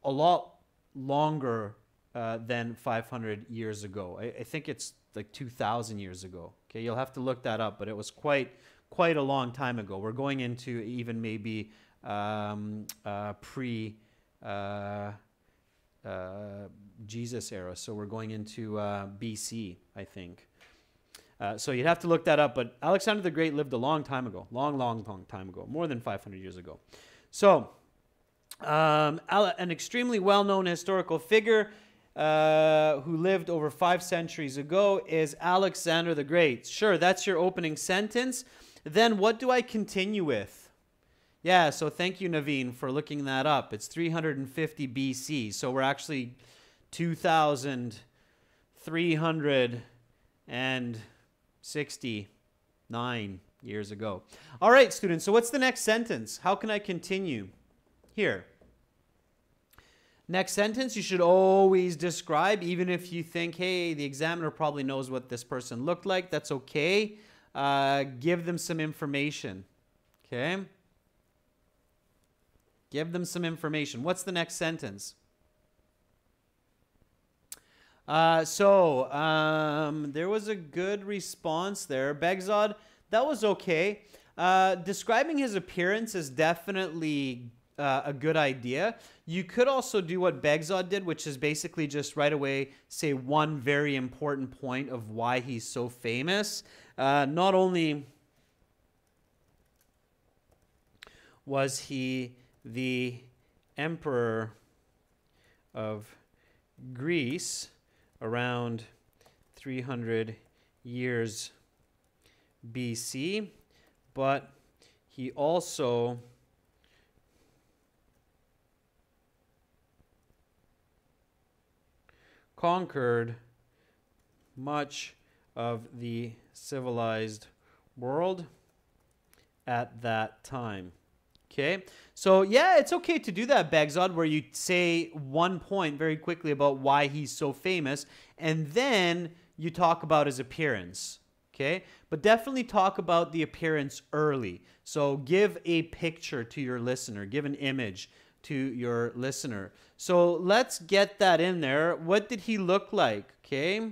A: a lot longer than 500 years ago. I think it's like 2,000 years ago. Okay, you'll have to look that up, but it was quite a long time ago. We're going into even maybe Jesus era, so we're going into BC, I think. So you'd have to look that up, but Alexander the Great lived a long time ago, long time ago, more than 500 years ago. So an extremely well-known historical figure who lived over 5 centuries ago is Alexander the Great. Sure, that's your opening sentence. Then what do I continue with? Yeah, so thank you, Naveen, for looking that up. It's 350 BC, so we're actually 2,369 years ago. All right, students, so what's the next sentence? How can I continue? Here. Next sentence, you should always describe, even if you think, hey, the examiner probably knows what this person looked like. That's okay. Give them some information. Okay? Give them some information. What's the next sentence? There was a good response there. Begzod, that was okay. Describing his appearance is definitely a good idea. You could also do what Begzod did, which is basically just right away say one very important point of why he's so famous. Not only was he the emperor of Greece around 300 years BC, but he also conquered much of the civilized world at that time. Okay, so yeah, it's okay to do that, Begzod, where you say one point very quickly about why he's so famous, and then you talk about his appearance. Okay, but definitely talk about the appearance early. So give a picture to your listener, give an image to your listener. So let's get that in there. What did he look like? Okay,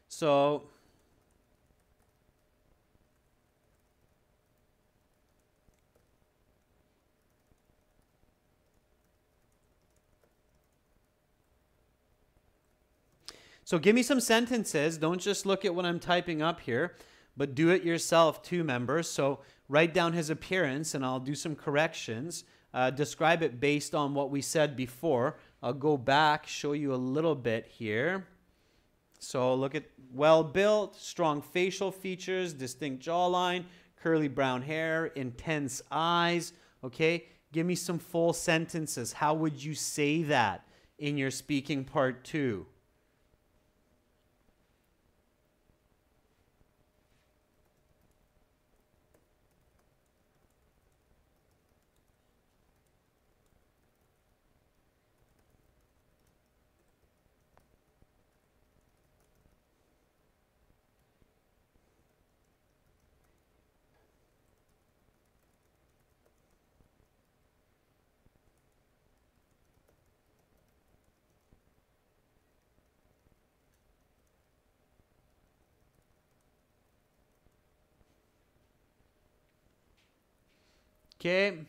A: so give me some sentences. Don't just look at what I'm typing up here, but do it yourself too, members. So write down his appearance, and I'll do some corrections. Describe it based on what we said before. I'll go back, show you a little bit here. So look at well-built, strong facial features, distinct jawline, curly brown hair, intense eyes. Okay, give me some full sentences. How would you say that in your speaking part 2? Okay.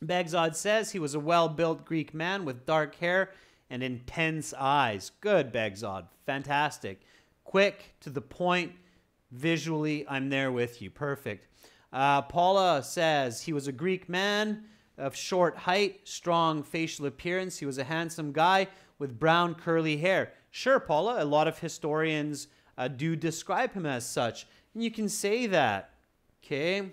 A: Begzod says he was a well-built Greek man with dark hair and intense eyes. Good, Begzod. Fantastic. Quick, to the point. Visually, I'm there with you. Perfect. Paula says he was a Greek man of short height, strong facial appearance. He was a handsome guy with brown curly hair. Sure, Paula, a lot of historians do describe him as such. And you can say that. Okay.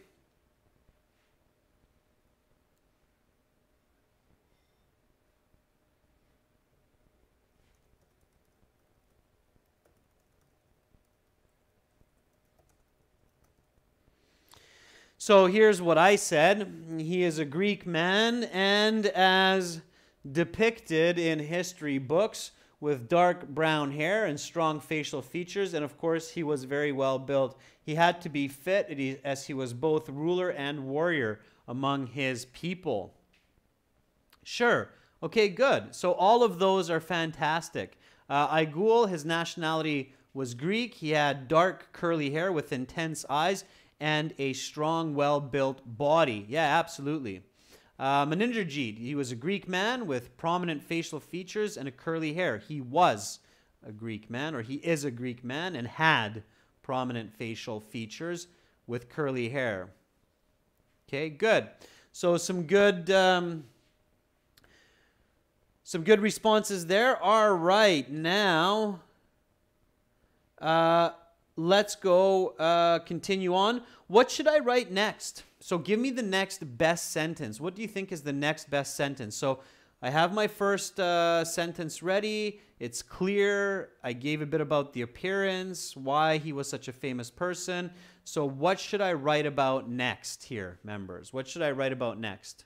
A: So here's what I said. He is a Greek man, and as depicted in history books, with dark brown hair and strong facial features, and of course he was very well built. He had to be fit as he was both ruler and warrior among his people. Sure. Okay, good. So all of those are fantastic. Aigul, his nationality was Greek. He had dark curly hair with intense eyes and a strong, well-built body. Yeah, absolutely. Meninderjid, he was a Greek man with prominent facial features and a curly hair. He was a Greek man, or he is a Greek man, and had prominent facial features with curly hair. Okay, good. So some good responses there. All right, now let's go continue on. What should I write next? So give me the next best sentence. What do you think is the next best sentence? So I have my first sentence ready. It's clear. I gave a bit about the appearance, why he was such a famous person. So what should I write about next here, members? What should I write about next?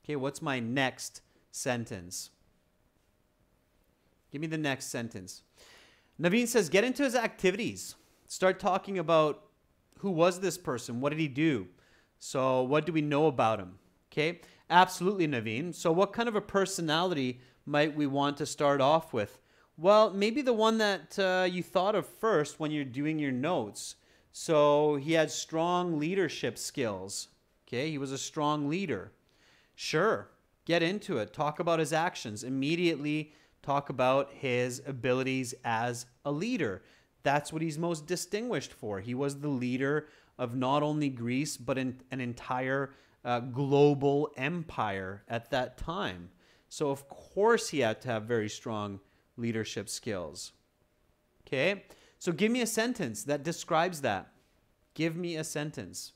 A: Okay, what's my next sentence? Give me the next sentence. Naveen says, get into his activities. Start talking about who was this person? What did he do? So what do we know about him? Okay, absolutely, Naveen. So what kind of a personality might we want to start off with? Well, maybe the one that you thought of first when you're doing your notes. So he had strong leadership skills. Okay, he was a strong leader. Sure, get into it. Talk about his actions. Immediately talk about his abilities as a leader. That's what he's most distinguished for. He was the leader of not only Greece, but an entire global empire at that time. So, of course, he had to have very strong leadership skills. Okay? So, give me a sentence that describes that. Give me a sentence.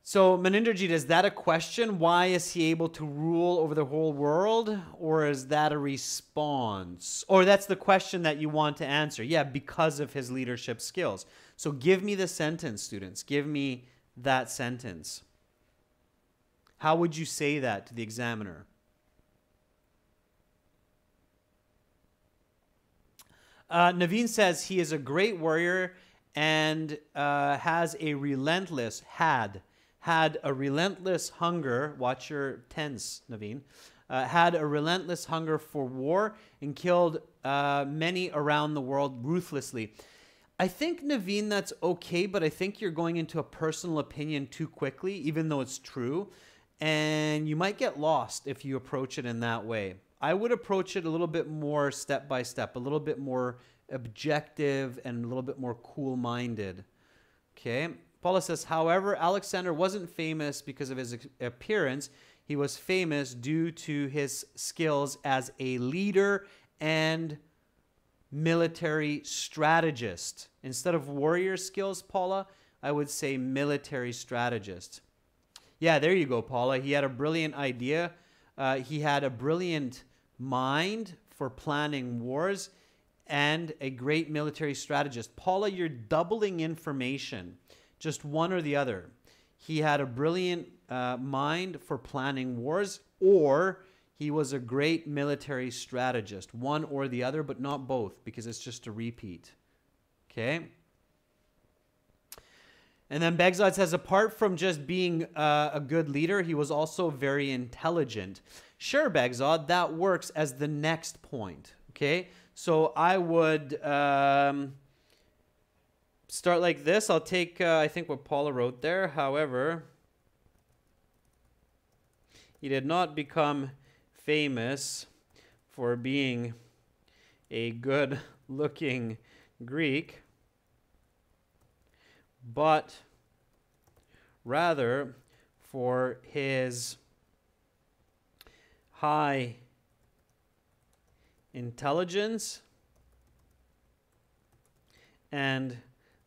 A: So, Manindrajit, is that a question? Why is he able to rule over the whole world? Or is that a response? Or that's the question that you want to answer. Yeah, because of his leadership skills. So, give me the sentence, students. Give me that sentence. How would you say that to the examiner? Naveen says he is a great warrior and has a relentless, had a relentless hunger. Watch your tense, Naveen. Had a relentless hunger for war and killed many around the world ruthlessly. I think, Naveen, that's okay, but I think you're going into a personal opinion too quickly, even though it's true. And you might get lost if you approach it in that way. I would approach it a little bit more step by step, a little bit more objective and a little bit more cool-minded. Okay. Paula says, however, Alexander wasn't famous because of his appearance. He was famous due to his skills as a leader and military strategist. Instead of warrior skills, Paula, I would say military strategist. Yeah, there you go, Paula. He had a brilliant idea. He had a brilliant mind for planning wars and a great military strategist. Paula, you're doubling information, just one or the other. He had a brilliant mind for planning wars, or he was a great military strategist. One or the other, but not both, because it's just a repeat. Okay? And then Begzad says, apart from just being a good leader, he was also very intelligent. Sure, Begzad, that works as the next point. Okay, so I would start like this. I'll take, I think, what Paula wrote there. However, he did not become famous for being a good-looking Greek, but rather for his high intelligence and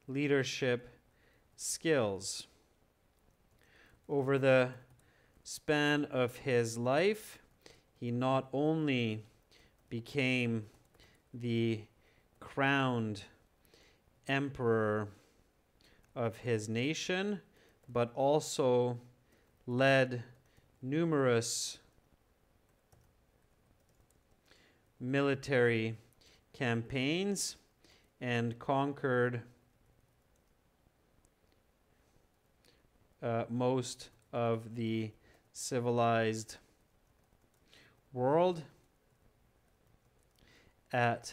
A: leadership skills. Over the span of his life, he not only became the crowned emperor of his nation, but also led numerous military campaigns and conquered most of the civilized world at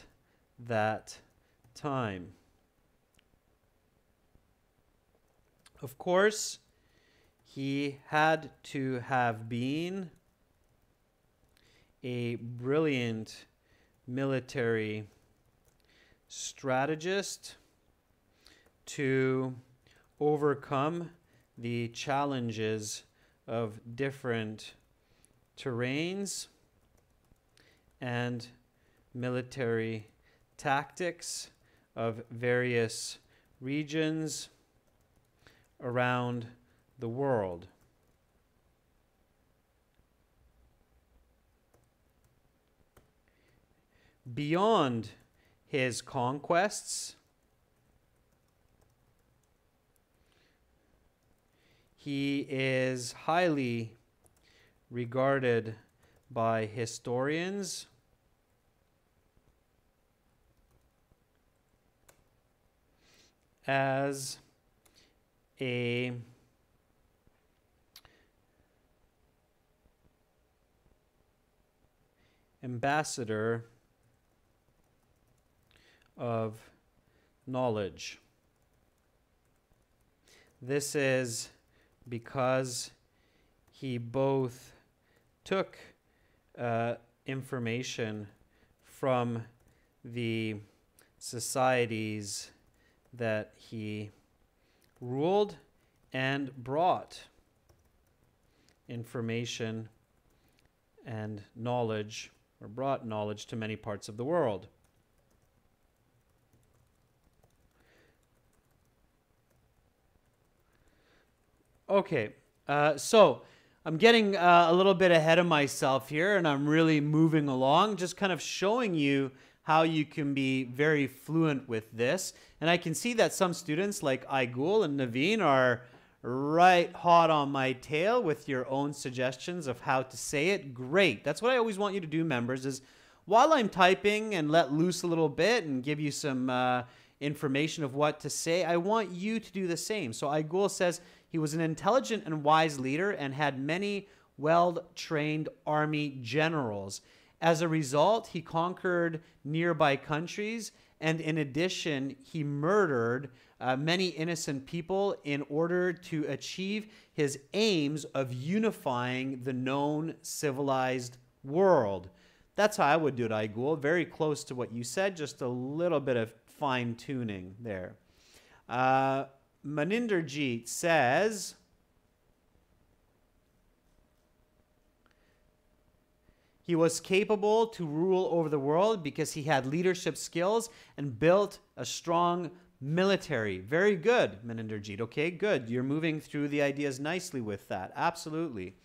A: that time. Of course, he had to have been a brilliant military strategist to overcome the challenges of different terrains and military tactics of various regions around the world. Beyond his conquests, he is highly regarded by historians as a ambassador of knowledge. This is because he both took information from the societies that he ruled and brought information and knowledge, or brought knowledge to many parts of the world. Okay, so I'm getting a little bit ahead of myself here, and I'm really moving along, just kind of showing you how you can be very fluent with this. And I can see that some students like Aigul and Naveen are right hot on my tail with your own suggestions of how to say it. Great. That's what I always want you to do, members, is while I'm typing and let loose a little bit and give you some information of what to say, I want you to do the same. So Aigul says he was an intelligent and wise leader and had many well-trained army generals. As a result, he conquered nearby countries, and in addition, he murdered many innocent people in order to achieve his aims of unifying the known civilized world. That's how I would do it, Aigul. Very close to what you said, just a little bit of fine-tuning there. Maninderjeet says, he was capable to rule over the world because he had leadership skills and built a strong military. Very good, Maninderjeet. Okay, good. You're moving through the ideas nicely with that. Absolutely.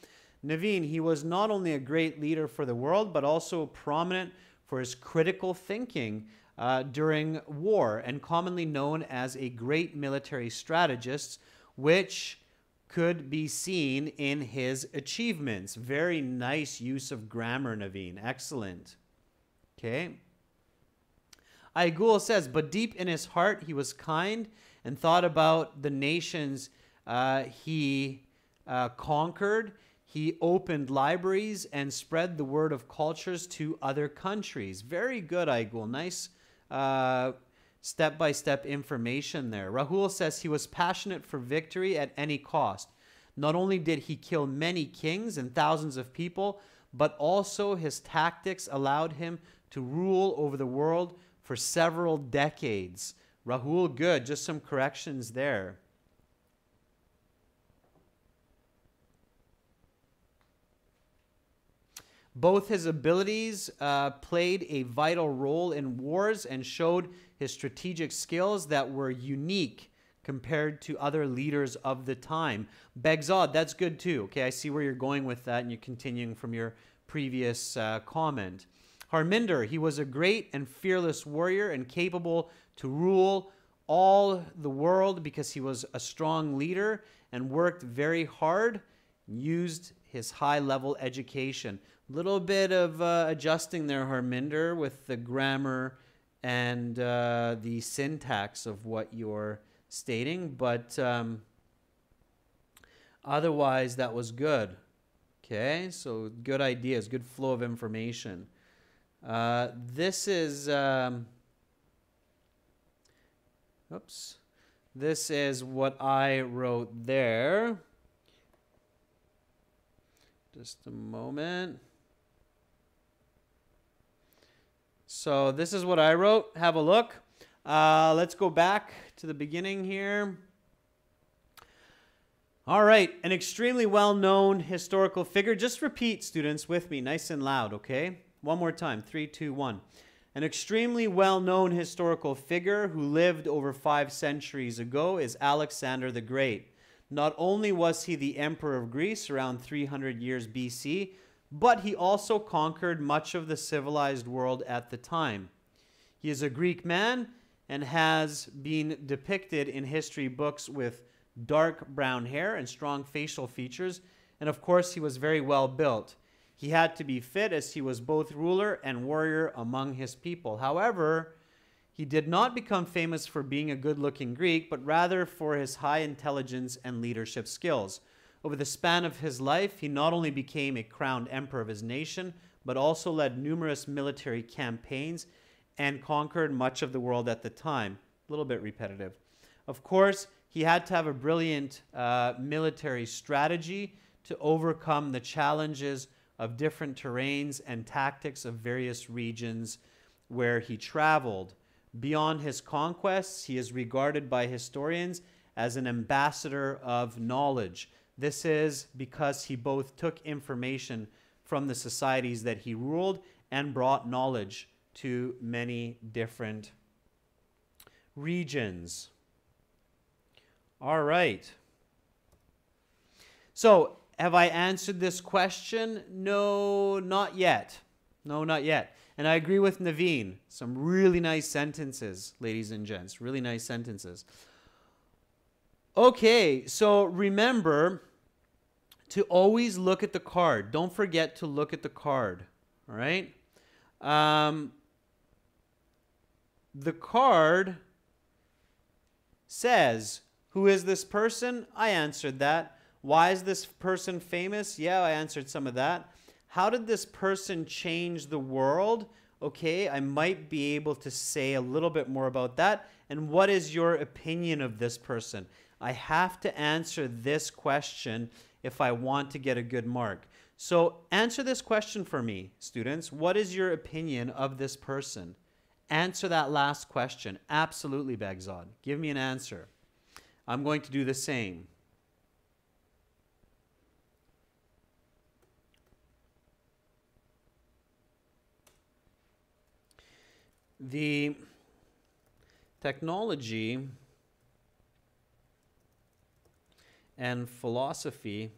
A: Naveen, he was not only a great leader for the world, but also prominent for his critical thinking during war, and commonly known as a great military strategist, which could be seen in his achievements. Very nice use of grammar, Naveen. Excellent. Okay. Aigul says, but deep in his heart, he was kind and thought about the nations he conquered. He opened libraries and spread the word of cultures to other countries. Very good, Aigul. Nice step-by-step information there. Rahul says he was passionate for victory at any cost. Not only did he kill many kings and thousands of people, but also his tactics allowed him to rule over the world for several decades. Rahul, good. Just some corrections there. Both his abilities played a vital role in wars and showed his strategic skills that were unique compared to other leaders of the time. Begzad, that's good too. Okay, I see where you're going with that, and you're continuing from your previous comment. Harminder, he was a great and fearless warrior and capable to rule all the world because he was a strong leader and worked very hard and used his high-level education. Little bit of adjusting there, Harminder, with the grammar and the syntax of what you're stating, but otherwise that was good. Okay, so good ideas, good flow of information. This is this is what I wrote there. Just a moment. So this is what I wrote. Have a look. Let's go back to the beginning here. All right, an extremely well-known historical figure. Just repeat, students, with me, nice and loud, okay? One more time, 3, 2, 1. An extremely well-known historical figure who lived over 5 centuries ago is Alexander the Great. Not only was he the emperor of Greece around 300 years BC, but he also conquered much of the civilized world at the time. He is a Greek man and has been depicted in history books with dark brown hair and strong facial features, and of course he was very well built. He had to be fit as he was both ruler and warrior among his people. However, he did not become famous for being a good-looking Greek, but rather for his high intelligence and leadership skills. Over the span of his life, he not only became a crowned emperor of his nation, but also led numerous military campaigns and conquered much of the world at the time. A little bit repetitive. Of course, he had to have a brilliant military strategy to overcome the challenges of different terrains and tactics of various regions where he traveled. Beyond his conquests, he is regarded by historians as an ambassador of knowledge. This is because he both took information from the societies that he ruled and brought knowledge to many different regions. All right. So, have I answered this question? No, not yet. No, not yet. And I agree with Naveen. Some really nice sentences, ladies and gents. Really nice sentences. Okay, so remember to always look at the card. Don't forget to look at the card. All right? The card says, who is this person? I answered that. Why is this person famous? Yeah, I answered some of that. How did this person change the world? Okay, I might be able to say a little bit more about that. And what is your opinion of this person? I have to answer this question if I want to get a good mark. So answer this question for me, students. What is your opinion of this person? Answer that last question. Absolutely, Bagzad. Give me an answer. I'm going to do the same. The technology and philosophy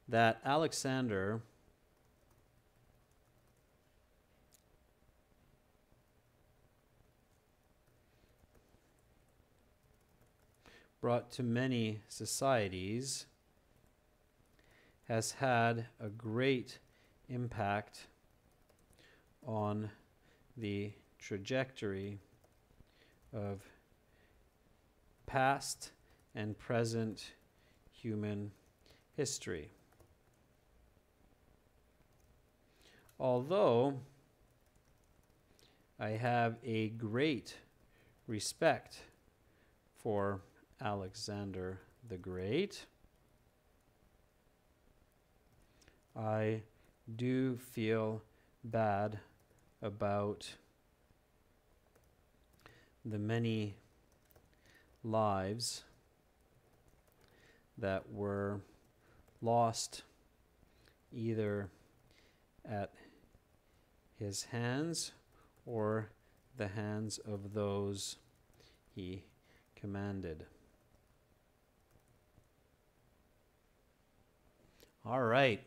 A: that Alexander brought to many societies has had a great impact on the trajectory of past and present human history. Although I have a great respect for Alexander the Great, I do feel bad about the many lives that were lost either at his hands or the hands of those he commanded. All right.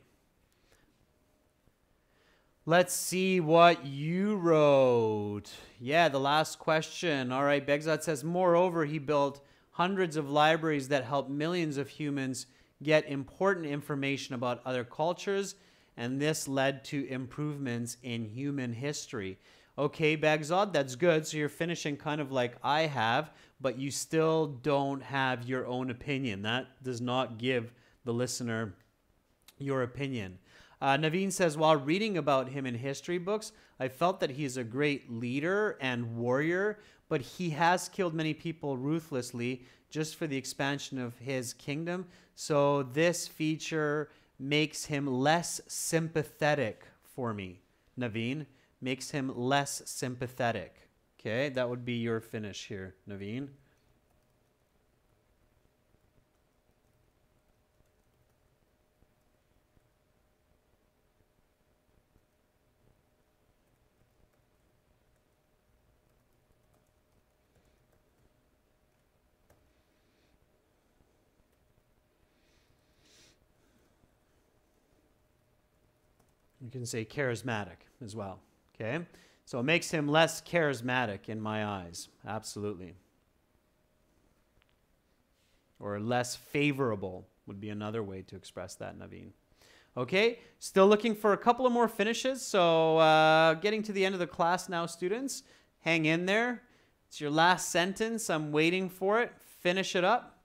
A: Let's see what you wrote. Yeah, the last question. All right, Begzat says, moreover, he built hundreds of libraries that help millions of humans get important information about other cultures, and this led to improvements in human history. Okay, Begzat, that's good. So you're finishing kind of like I have, but you still don't have your own opinion. That does not give the listener your opinion. Naveen says, while reading about him in history books, I felt that he's a great leader and warrior, but he has killed many people ruthlessly just for the expansion of his kingdom. So this feature makes him less sympathetic for me. Naveen, makes him less sympathetic. Okay, that would be your finish here, Naveen. You can say charismatic as well, okay? So it makes him less charismatic in my eyes, absolutely. Or less favorable would be another way to express that, Naveen. Okay, still looking for a couple of more finishes. So getting to the end of the class now, students. Hang in there. It's your last sentence. I'm waiting for it. Finish it up.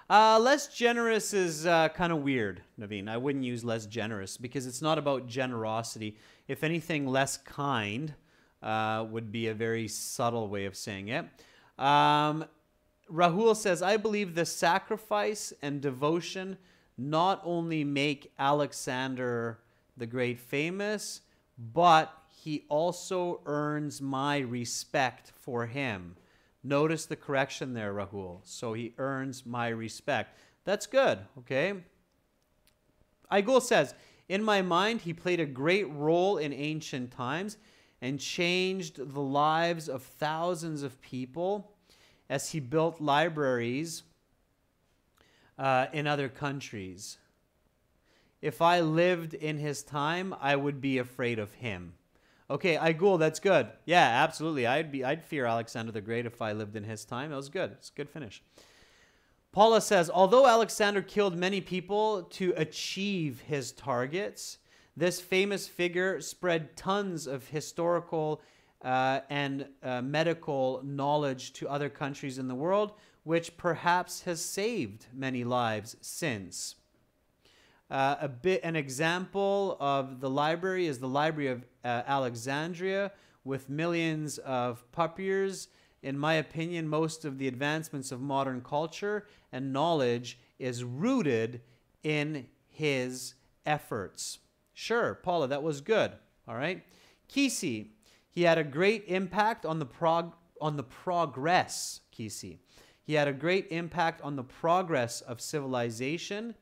A: Less generous is kind of weird, Naveen. I wouldn't use less generous because it's not about generosity. If anything, less kind would be a very subtle way of saying it. Rahul says, I believe the sacrifice and devotion not only make Alexander the Great famous, but he also earns my respect for him. Notice the correction there, Rahul. So he earns my respect. That's good, okay? Igul says, in my mind, he played a great role in ancient times and changed the lives of thousands of people as he built libraries in other countries. If I lived in his time, I would be afraid of him. Okay, Igul, that's good. Yeah, absolutely. I'd fear Alexander the Great if I lived in his time. That was good. It's a good finish. Paula says, although Alexander killed many people to achieve his targets, this famous figure spread tons of historical and medical knowledge to other countries in the world, which perhaps has saved many lives since. An example of the library is the Library of Alexandria with millions of papiers. In my opinion, most of the advancements of modern culture and knowledge is rooted in his efforts. Sure, Paula, that was good. All right. Kisi, he had a great impact on the progress. Kisi, he had a great impact on the progress of civilization.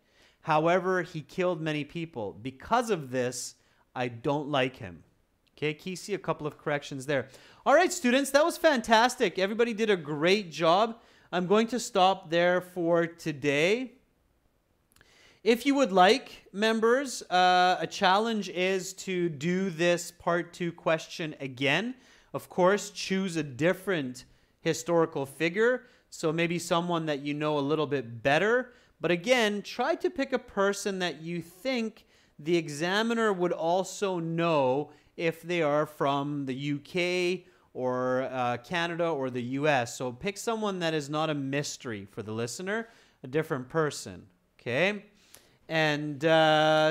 A: However, he killed many people. Because of this, I don't like him. Okay, Kisi, a couple of corrections there. All right, students, that was fantastic. Everybody did a great job. I'm going to stop there for today. If you would like, members, a challenge is to do this part 2 question again. Of course, choose a different historical figure. So maybe someone that you know a little bit better. But again, try to pick a person that you think the examiner would also know if they are from the UK or Canada or the US. So pick someone that is not a mystery for the listener, a different person, okay? And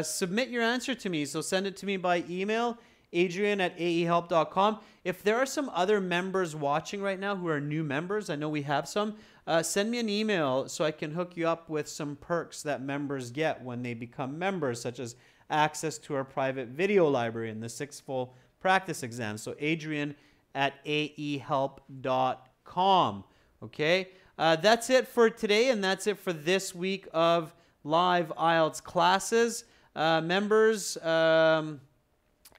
A: submit your answer to me. So send it to me by email, adrian@aehelp.com. If there are some other members watching right now who are new members, I know we have some, send me an email so I can hook you up with some perks that members get when they become members, such as access to our private video library and the 6 full practice exams. So adrian@aehelp.com. Okay, that's it for today, and that's it for this week of live IELTS classes. Members,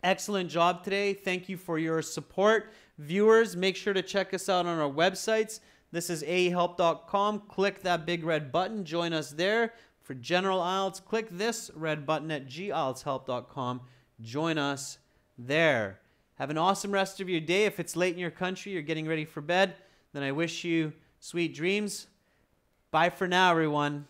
A: excellent job today. Thank you for your support. Viewers, make sure to check us out on our websites. This is aehelp.com. Click that big red button. Join us there. For general IELTS, click this red button at gieltshelp.com. Join us there. Have an awesome rest of your day. If it's late in your country, you're getting ready for bed, then I wish you sweet dreams. Bye for now, everyone.